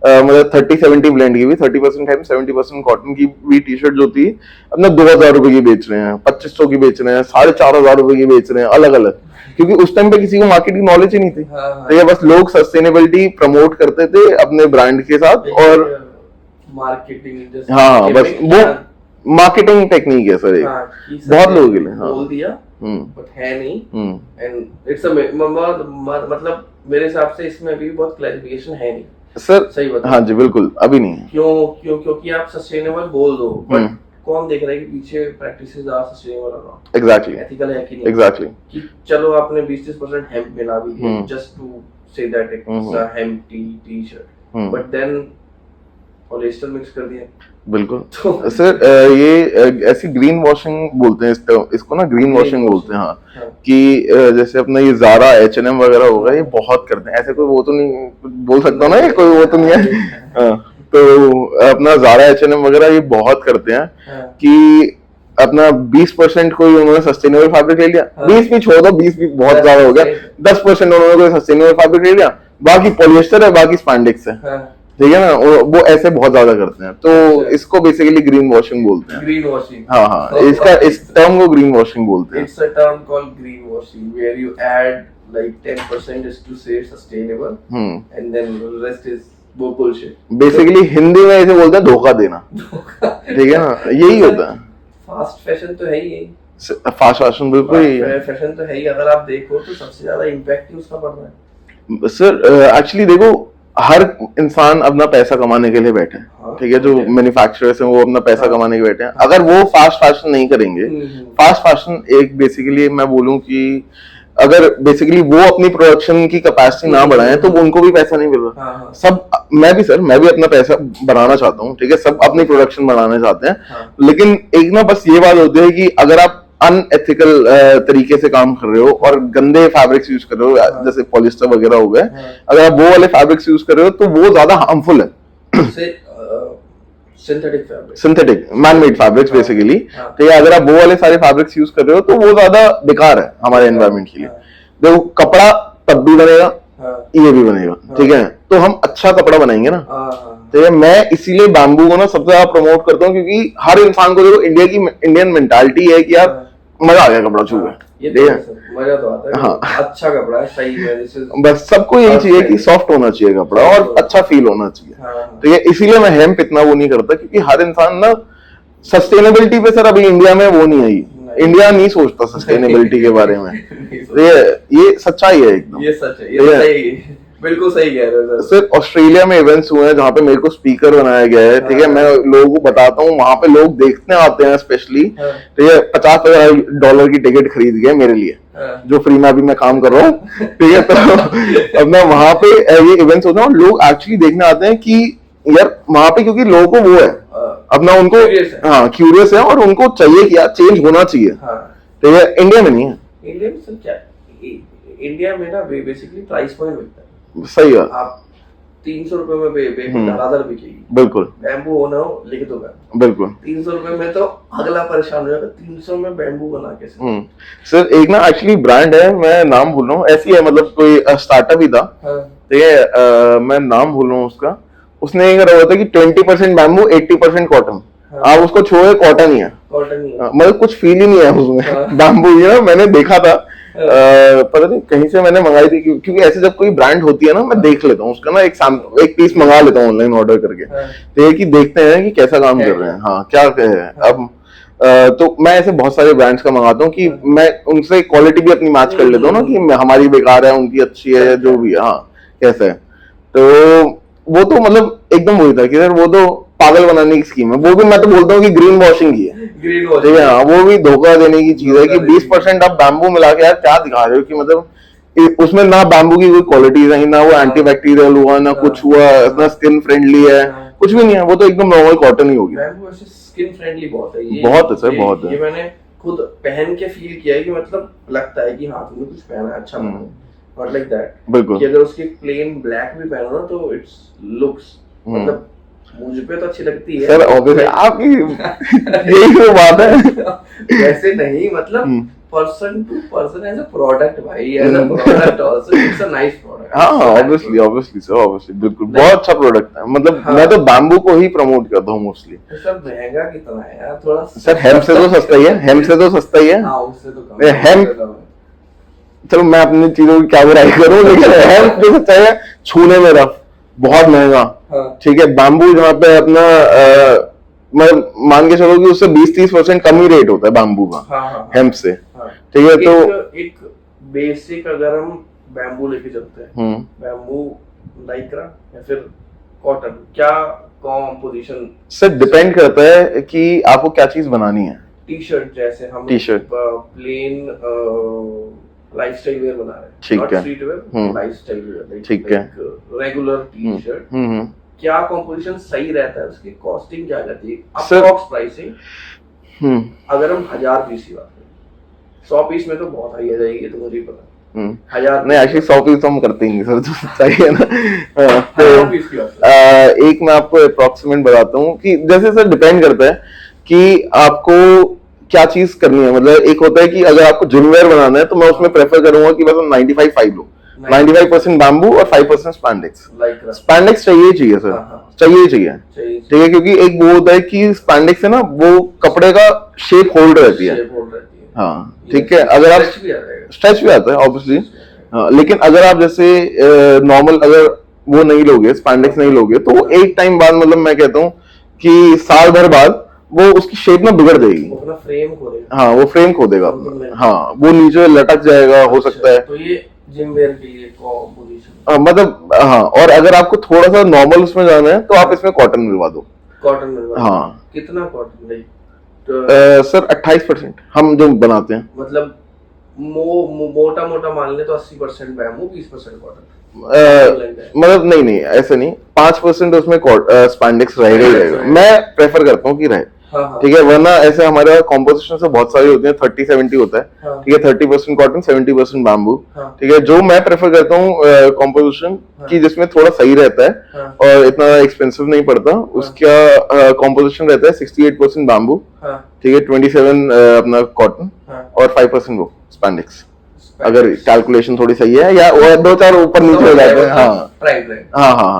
मतलब 30-70 ब्लेंड की भी, 30% हेम्प 70% कॉटन की भी टी शर्ट जो थी अपना 2000 रुपए की बेच रहे हैं, 2500 की बेच रहे हैं, 4500 रुपए की बेच रहे हैं अलग अलग, क्योंकि उस टाइम पे किसी को मार्केट की नॉलेज ही नहीं थी। तो ये बस लोग सस्टेनेबिलिटी प्रमोट करते थे अपने ब्रांड के साथ, और मार्केटिंग, हाँ बस वो मार्केटिंग टेक्निक है सर एक, बहुत लोगों के लिए। हाँ बोल दिया बट है नहीं, एंड इट्स मतलब मेरे हिसाब से इसमें अभी बहुत क्लैरिफिकेशन है नहीं सर। सही बता? हाँ जी बिल्कुल, अभी नहीं है। क्योंकि आप सस्टेनेबल बोल दो, बट कौन देख रहा है कि पीछे प्रैक्टिसेस आर सस्टेनेबल और नॉट, एग्जैक्टली एथिकल है कि नहीं। एग्जैक्टली कि चलो आपने 20-30% हेम्प मिला भी दिया just to say that it's a hemp T shirt, but then polyester mix कर दिया। बिल्कुल सर, ये ऐसी ग्रीन वॉशिंग बोलते हैं इसको ना, ग्रीन वॉशिंग बोलते हैं। हाँ कि जैसे अपना ये ज़ारा H&M वगैरह होगा, ये बहुत करते हैं ऐसे। कोई वो तो नहीं बोल सकता ना, ये कोई वो तो नहीं है। हाँ, तो अपना ज़ारा H&M वगैरह ये बहुत करते हैं कि अपना 20% कोई उन्होंने सस्टेनेबल फैब्रिक ले लिया, 20 भी छोड़ दो, 20 भी बहुत ज्यादा हो गया, 10% उन्होंने कोई सस्टेनेबल फैब्रिक ले लिया, बाकी पॉलिएस्टर है, बाकी स्पैंडेक्स है, ठीक है ना। वो ऐसे बहुत ज्यादा करते हैं, तो इसको बेसिकली ग्रीन वॉशिंग बोलते हैं। Green washing? हाँ हाँ, इस टर्म को ग्रीन वॉशिंग बोलते हैं। It's a term called green washing where you add like 10% is to say sustainable and then the rest is वो bullshit। बेसिकली हिंदी में इसे बोलते हैं धोखा देना, ठीक है ना, यही होता है। फास्ट फैशन तो है ही, फास्ट फैशन बिल्कुल फैशन तो है ही। अगर आप देखो तो सबसे ज्यादा इम्पैक्ट उसका पड़ रहा है सर। एक्चुअली देखो, हर इंसान अपना पैसा कमाने के लिए बैठे हैं, ठीक है। जो मैन्युफैक्चरर्स हैं वो अपना पैसा कमाने के बैठे हैं। अगर वो फास्ट फैशन नहीं करेंगे, फास्ट फैशन एक बेसिकली मैं बोलूं कि अगर बेसिकली वो अपनी प्रोडक्शन की कैपेसिटी ना बढ़ाएं तो उनको भी पैसा नहीं मिल रहा। सब, मैं भी अपना पैसा बढ़ाना चाहता हूँ, ठीक है, सब अपनी प्रोडक्शन बढ़ाना चाहते हैं, लेकिन एक ना बस ये बात होती है कि अगर आप अनएथिकल तरीके से काम कर रहे हो और गंदे फैब्रिक्स यूज कर रहे हो, जैसे पॉलिस्टर वगैरह हो गए, अगर आप वो वाले फैब्रिक्स यूज कर रहे हो तो वो ज्यादा हार्मफुल है। सिंथेटिक मैनमेड फैब्रिक्स बेसिकली, ठीक है। अगर आप वो वाले सारे फैब्रिक्स यूज कर रहे हो तो वो ज्यादा बेकार है हमारे एनवायरनमेंट के लिए। देखो, कपड़ा तब भी बनेगा, ये भी बनेगा, ठीक है, तो हम अच्छा कपड़ा बनाएंगे ना, ठीक है। मैं इसीलिए बैम्बू को ना सबसे ज्यादा प्रमोट करता हूँ, क्योंकि हर इंसान को, देखो इंडियन मेंटालिटी है कि यार मजा आ गया कपड़ा छू के, ठीक है, मजा तो आता है। हाँ, अच्छा कपड़ा है, सही है, बस सबको यही चाहिए कि सॉफ्ट होना चाहिए कपड़ा और अच्छा फील होना चाहिए, ठीक है। इसीलिए मैं हेम्प इतना वो नहीं करता, क्योंकि हर इंसान ना सस्टेनेबिलिटी पे, सर अभी इंडिया में वो नहीं आई, इंडिया नहीं सोचता सस्टेनेबिलिटी के बारे में। ये सच्चाई है एकदम, ये सच है, ये सही, बिल्कुल सही कह रहे हो सर। ऑस्ट्रेलिया में इवेंट्स हुए हैं जहाँ पे मेरे को स्पीकर बनाया गया है, ठीक है, मैं लोगों को बताता हूँ, वहां पे लोग देखने आते हैं स्पेशली, ठीक है। $50,000 की टिकट खरीद गए मेरे लिए, जो फ्री में अभी मैं काम कर रहा हूँ, ठीक है। तो अब मैं वहां पे ये इवेंट्स होते हैं और लोग एक्चुअली देखने आते हैं कि यार वहां पे, क्योंकि लोगों को वो है अपना, उनको हाँ क्यूरियस है और उनको चाहिए कि यार चेंज होना चाहिए, ठीक है। इंडिया में नहीं है। इंडिया में सर क्या इंडिया में ना बेसिकली प्राइस पॉइंट बिकता है। सही है, आप 300 रुपए में धड़ाधड़ बिकेगी। बिल्कुल बैम्बू हो ना हो, लिख दो बैम्बू। बिल्कुल। 300 रुपए में तो अगला परेशान हो जाएगा, 300 में बैम्बू बना कैसे? सर एक ना एक्चुअली ब्रांड है, मैं नाम भूल रहा हूँ, ऐसी है मतलब कोई स्टार्टअप ही था, हाँ, ठीक है, मैं नाम भूल रहा हूँ उसका। उसने ये करा हुआ था कि 20% बैम्बू 80% कॉटन। हाँ। आप उसको छोड़े कॉटन ही है, कॉटन ही है। मतलब कुछ फील ही नहीं है उसमें। हाँ। बैम्बू ही है ना, मैंने देखा था, पता नहीं कहीं से मैंने मंगाई थी, क्योंकि ऐसे जब कोई ब्रांड होती है ना, मैं देख लेता हूँ उसका ना, एक पीस मंगा लेता हूँ ऑनलाइन ऑर्डर करके, हाँ। तो ये कि देखते हैं कि कैसा काम कर रहे हैं, हाँ क्या है। अब तो मैं ऐसे बहुत सारे ब्रांड्स का मंगाता हूँ कि मैं उनसे क्वालिटी भी अपनी मैच कर लेता हूँ ना, कि हमारी बेकार है, उनकी अच्छी है, जो भी है, हाँ कैसा है। तो वो तो मतलब एकदम वही था कि सर वो तो पागल बनाने की स्कीम है, वो भी मैं तो बोलता हूँ कि ग्रीन वॉशिंग की है। ग्रीन ठीक है, हाँ, वो भी धोखा देने की चीज है कि धोखा देने 20% आप बैम्बू मिला के यार क्या दिखा रहे हो, कि मतलब उसमें ना बैम्बू की कोई क्वालिटीज है, ना वो एंटीबैक्टीरियल हुआ, ना कुछ हुआ, ना स्किन फ्रेंडली है, कुछ भी नहीं है, वो तो एकदम नॉर्मल कॉटन ही होगी। बैम्बू वैसे स्किन फ्रेंडली बहुत है, ये बहुत है सर, बहुत है। ये मैंने खुद पहन के फील किया है कि मतलब लगता है कि हाँ तुमने कुछ पहना है, अच्छा पहना है, नॉट लाइक दैट बिल्कुल कि अगर उसकी प्लेन ब्लैक भी पहनो ना तो इट्स लुक्स मतलब मुझ पे तो अच्छी लगती है सर, ऑब्वियसली आपकी यही तो बात है। वैसे नहीं, मतलब person to person as a product भाई, as a product also it's a nice product. हाँ ऑब्वियसली सर, ऑब्वियसली बिल्कुल, बहुत अच्छा प्रोडक्ट है, मतलब मैं तो बैम्बू को ही प्रमोट करता हूँ मोस्टली। सर महंगा कितना है यार, थोड़ा सर हेम्प से तो सस्ता ही है, हेम्प से तो सस्ता ही है। हाँ उससे तो कम हेम्प, चलो मैं अपनी चीजों की क्या बुराई करूं, लेकिन हेम्प जो सच्चाई है, छूने में रफ, बहुत महंगा। ठीक है, बैम्बू जहाँ पे अपना मैं मान के चलो कि उससे 20-30% कम ही रेट होता है बैम्बू का हेम्प से। ठीक है, तो एक बेसिक अगर हम बैम्बू लेके चलते हैं, बैम्बू लाइक्रा या फिर कॉटन, क्या कॉम्पोजिशन? सर डिपेंड करता है कि आपको क्या चीज बनानी है। टी शर्ट जैसे हम प्लेन लाइफस्टाइल वेयर बना रहे हैं, ठीक नॉट है, स्ट्रीट वेयर, लाइफस्टाइल वेयर, ठीक है, रेगुलर टी शर्ट, क्या कॉम्पोजिशन सही रहता है, उसकी कॉस्टिंग क्या रहती है, अप्रॉक्स प्राइसिंग? अगर हम 1000 पीस की बात करें, 100 पीस में तो बहुत हाई आ जाएगी, तो मुझे पता है। 1000 नहीं, एक्चुअली 100 पीस तो हम करते ही नहीं सर, जो सच्चाई है ना। तो एक मैं आपको अप्रोक्सीमेट बताता हूँ कि जैसे सर डिपेंड करता है कि आपको क्या चीज करनी है। मतलब एक होता है कि अगर आपको जिम वेयर बनाना है, तो मैं उसमें प्रेफर करूंगा कि बस 95 लो, 95% बैम्बू और 5% स्पैंडेक्स। स्पैंडेक्स चाहिए सर, चाहिए। ठीक है, क्योंकि एक वो होता है कि स्पैंडेक्स है ना, वो कपड़े का शेप होल्ड रहती है। हाँ ठीक है, अगर आप स्ट्रेच भी आता है ऑब्वियसली, लेकिन अगर आप जैसे नॉर्मल अगर वो नहीं लोगे, स्पैंडेक्स नहीं लोगे, तो वो एक टाइम बाद, मतलब मैं कहता हूँ कि साल भर बाद वो उसकी शेप ना बिगड़ जाएगी, फ्रेम खोदेगा। हाँ वो फ्रेम खोदेगा अपना, हाँ वो नीचे लटक जाएगा, हो सकता है। तो ये जिम वेयर के लिए कॉम्पोजिशन, मतलब हाँ, और अगर आपको थोड़ा सा नॉर्मल उसमें जाना है तो आप इसमें कॉटन मिलवा दो। कॉटन मिलवा, हाँ कितना कॉटन? सर 28% हम जो बनाते हैं, मतलब मोटा मोटा मान ले तो 80% बैम्बू, 20% कॉटन। मतलब नहीं ऐसे नहीं, 5% उसमें स्पैंडेक्स रहेगा ही रहेगा, मैं प्रेफर करता हूँ कि रहे। ठीक है, वरना ऐसे हमारे कॉम्पोजिशन से बहुत सारे होते हैं, 30-70 होता है। ठीक है, 30% कॉटन, 70% बैम्बू। ठीक है, जो मैं प्रेफर करता हूँ कॉम्पोजिशन की जिसमें थोड़ा सही रहता है और इतना एक्सपेंसिव नहीं पड़ता, उसका कॉम्पोजिशन रहता है 68% बैम्बू, ठीक है, 27 अपना कॉटन और 5% वो स्पैंडेक्स। अगर कैलकुलेशन थोड़ी सही है, या वो 2-4 ऊपर नीचे हो जाते हैं। हाँ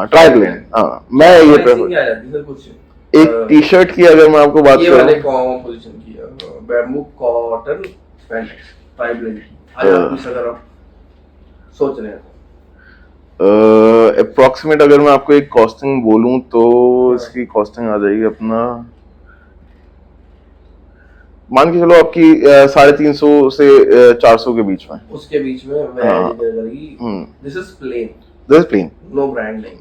ट्राइब्लेंड, हाँ मैं ये प्रेफर। एक टी शर्ट की अगर मैं आपको बात करूं, ये वाले कॉम्पोजिशन की बैम्बू कॉटन स्पैंडेक्स ट्राइब्लेंड की, अगर आप सोच रहे हैं अप्रोक्सीमेट अगर मैं आपको एक कॉस्टिंग बोलूं तो इसकी कॉस्टिंग आ जाएगी अपना, मान के चलो आपकी 350 से 400 के बीच में, उसके बीच में। This is plain, no branding.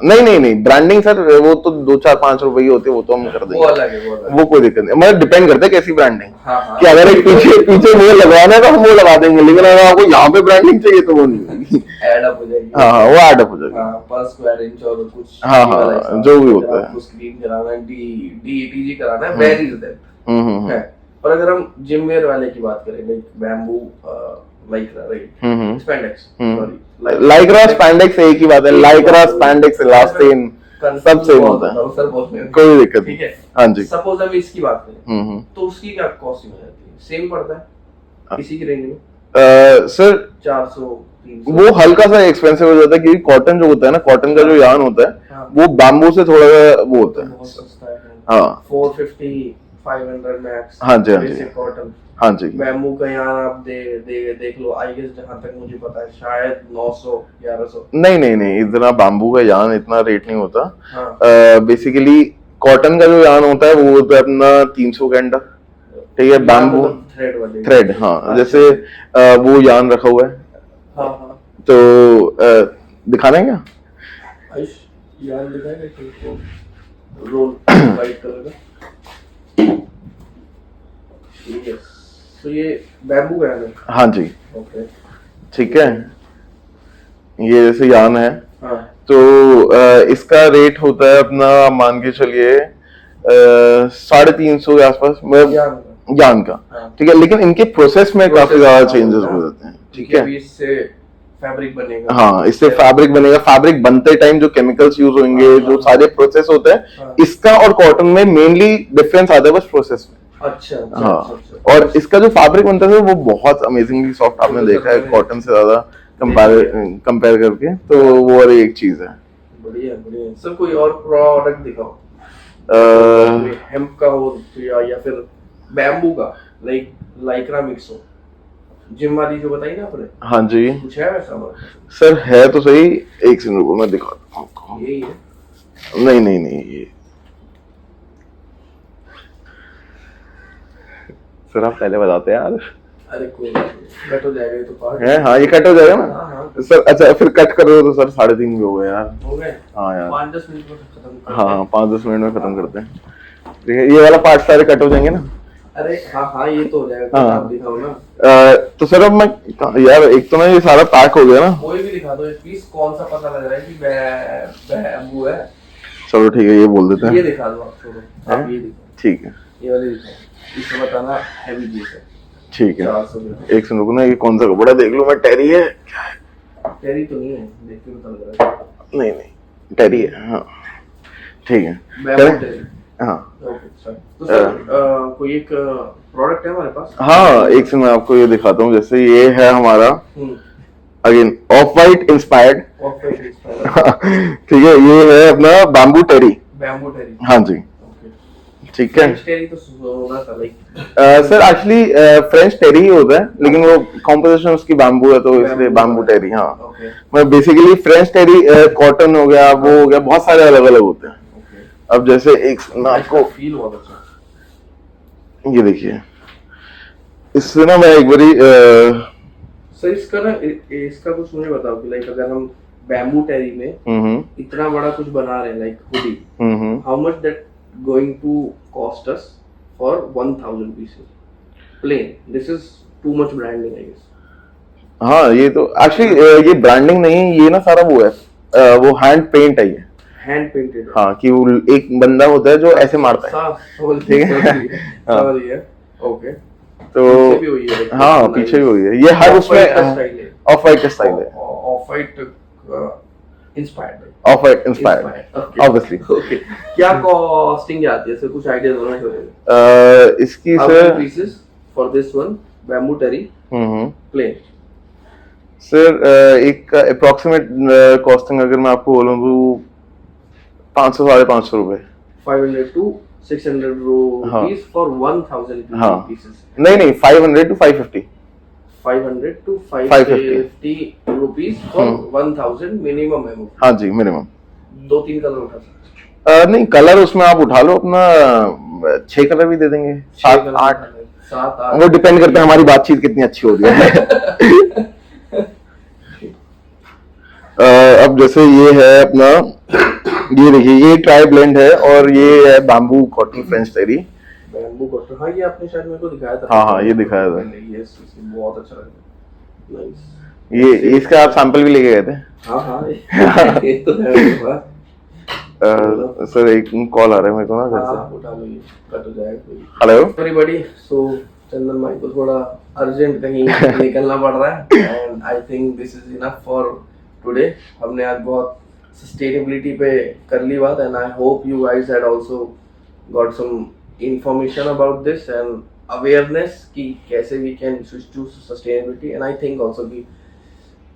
नहीं ब्रांडिंग सर, वो तो 2-4-5 रुपए ही होते हैं, वो तो हम कर देंगे, वो अलग है, वो कोई दिक्कत नहीं। मतलब डिपेंड करता है कैसी ब्रांडिंग, कि अगर एक पीछे वो लगवाना है तो हम वो लगा देंगे, लेकिन अगर आपको यहाँ पे ब्रांडिंग चाहिए तो वो नहीं ऐड अप हो जाएगी। हाँ वो ऐड अप हो जाएगी, पर स्क्वायर इंच और कुछ, हाँ जो भी होता है, स्क्रीन कराना है, DETG कराना है, वेयर इज दैट है। और अगर हम जिम वेयर वाले की बात करें, लाइक बैम्बू लाइक्रा राइट हम्म स्पैंडेक्स हम्म सॉरी लाइक्रा स्पैंडेक्स एक ही बात है, लाइक्रा स्पैंडेक्स इलास्टिन सब सेम होता है, सर बोलते हैं कोई दिक्कत ठीक नहीं। है हाँ जी। सपोज अभी इसकी बात करें हम्म। तो उसकी क्या कॉस्टिंग हो जाती है सेम पड़ता है इसी की रेंज में सर 400 300 वो हल्का सा एक्सपेंसिव हो जाता है क्योंकि कॉटन जो होता है ना, कॉटन का जो यार्न होता है हाँ। वो बैम्बू से थोड़ा वो होता है। बहुत सस्ता है हाँ 450 500 मैक्स हाँ जी, हाँ जी। बेसिक कॉटन हाँ जी। बैम्बू का यार आप देख लो आई गेस जहां तक मुझे पता है शायद 900 1100 नहीं नहीं नहीं, इतना बैम्बू का यार्न इतना रेट नहीं होता। हाँ बेसिकली कॉटन का जो यार्न होता है वो होता है अपना 300 का अंडर, ठीक है। बैम्बू थ्रेड वाले थ्रेड, हाँ अच्छा। जैसे वो यार्न रखा हुआ है हाँ हाँ तो दिखाना है क्या? आयुष यार दिखाएगा कि रोल वाइट कलर का यस तो ये बैम्बू का है हाँ जी, ओके ठीक है। ये जैसे यार्न है हाँ तो इसका रेट होता है अपना, मान के चलिए 350 के आसपास यार्न का, हाँ। ठीक है। लेकिन इनके प्रोसेस में काफी ज्यादा चेंजेस हो जाते हैं, ठीक है। अभी इससे फैब्रिक बनेगा हाँ, इससे फैब्रिक बनेगा। फैब्रिक बनते टाइम जो केमिकल्स यूज होंगे, हाँ, जो हाँ, सारे प्रोसेस होते हैं, हाँ। इसका और कॉटन में मेनली डिफरेंस आता है बस प्रोसेस में। अच्छा हाँ, अच्छा। और इसका जो फैब्रिक बनता है वो बहुत अमेजिंगली सॉफ्ट, आपने तो देखा है मैंने कॉटन से ज्यादा कंपेयर करके, तो वो और एक चीज है। बढ़िया बढ़िया सर कोई और प्रोडक्ट दिखाओ हेम्प का हो या फिर बैम्बू का लाइक्रा मिक्स हो जिम वाली जो बताई ना आपने हाँ जी कुछ है वैसा हमारे सर, है तो सही। एक सेकंड रुको, मैं दिखाता हूँ आपको। यही है नहीं नहीं नहीं, ये सर आप पहले बताते यार। अरे कोई कट हो जाएगा ये तो पार्ट है हाँ, ये कट हो जाएगा ना हाँ हाँ सर। अच्छा फिर कट कर दो तो सर 3.5 भी हो गए यार। हो गए हाँ यार 5-10 मिनट में खत्म कर हाँ, 5-10 मिनट में खत्म करते हैं, ठीक है। ये वाला पार्ट सारे कट हो जाएंगे ना? अरे हाँ हाँ ये तो हो जाएगा हाँ। आप दिखाओ ना तो सर अब मैं यार, एक तो ना ये सारा पैक हो गया ना। कोई भी दिखा दो पीस कौन सा पता लग रहा है कि बैम्बू है चलो ठीक है, ये बोल देते ये हैं। दिखा दो आप छोड़ो आप ये दिखाओ ठीक है ये वाली दिखाओ इसमें बताना हैवी पीस है ठीक है। 400 रुपये एक सुन रुको ना, ये कौन सा कपड़ा देख लो मैं, टेरी है? टेरी तो नहीं है देख के पता लग रहा है नहीं नहीं, टेरी है, हाँ ठीक है। बैम्बू करें? टेरी हाँ ओके सर तो सर कोई एक प्रोडक्ट है हमारे पास हाँ, एक से मैं आपको ये दिखाता हूँ। जैसे ये है हमारा again of white inspired, of white ठीक है। ये है अपना बैम्बू टेरी, बैम्बू टेरी हाँ जी, ओके ठीक है। टेरी तो होगा था लाइक सर एक्चुअली फ्रेंच टेरी ही होता है, लेकिन वो कॉम्पोजिशन उसकी बैम्बू है तो इसलिए बैम्बू टेरी। हाँ, ओके मैं बेसिकली फ्रेंच टेरी, कॉटन हो गया, वो हो गया, बहुत सारे अलग अलग होते हैं। ओके अब जैसे एक मैं आपको फील बहुत अच्छा ये देखिए, इससे ना मैं एक बारी सर इसका ना इसका कुछ मुझे बताओ कि लाइक अगर हम बैम्बू टेरी में इतना बड़ा कुछ बना रहे हैं like hoodie how much that going to cost us for 1000 pieces plain this is too much branding I guess हाँ, ये तो एक्चुअली ये ब्रांडिंग नहीं है, ये ना सारा वो है, वो हैंड पेंट है ये। हैंड पेंटेड हाँ, कि वो एक बंदा होता है जो ऐसे मारता है, ठीक है। समझ गया ओके तो पीछे भी हुई है हाँ, पीछे भी हुई है ये, हर उसमें स्टाइल है ऑफ वाइट का स्टाइल है, of white inspired of white inspired obviously. Okay क्या कॉस्टिंग जाती है सर कुछ आइडिया दो ना इसकी How sir many pieces for this one bamboo terry plain sir एक का अप्रोक्सीमेट कॉस्टिंग अगर मैं आपको बोलूँ तो 500-550 रुपए। 500 to 600 rupees for 1000 हाँ। pieces नहीं नहीं, 500 to 550। 500 to 550 rupees for 1000 minimum amount हाँ जी, मिनिमम। 2-3 कलर उठा सकते नहीं, कलर उसमें आप उठा लो अपना, 6 कलर भी दे देंगे, 7-8, 7-8 वो डिपेंड करता है हमारी बातचीत कितनी अच्छी हो रही है। अब जैसे ये है अपना, ये देखिए, ये ट्राई ब्लेंड है और ये है बैम्बू कॉटन फ्रेंच टेरी। बैम्बू कॉटन हाँ ये आपने शायद मेरे को दिखाया था हाँ हाँ, ये दिखाया था। यस बहुत अच्छा लगा नाइस ये इसका आप सैंपल भी लेके गए थे? हाँ हाँ ये तो है मेरे पास सर एक कॉल आ रहा है मेरे को ना घर हाँ से। उठा लो ये कट हो जाएगा कोई हेलो एवरीबॉडी सो चंदन भाई को थोड़ा अर्जेंट कहीं निकलना पड़ रहा है and I think this is enough for today. हमने आज बहुत सस्टेनेबिलिटी पे कर ली बात and I hope you guys had also got some information about this and awareness कि कैसे we can switch to sustainability and I think also कि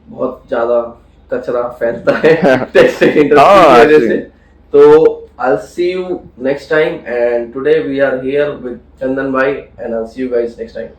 बहुत ज़्यादा कचरा फैलता है टेक्सटाइल इंडस्ट्री की वजह से। तो I'll see you next time and today we are here with Chandan Bhai and I'll see you guys next time.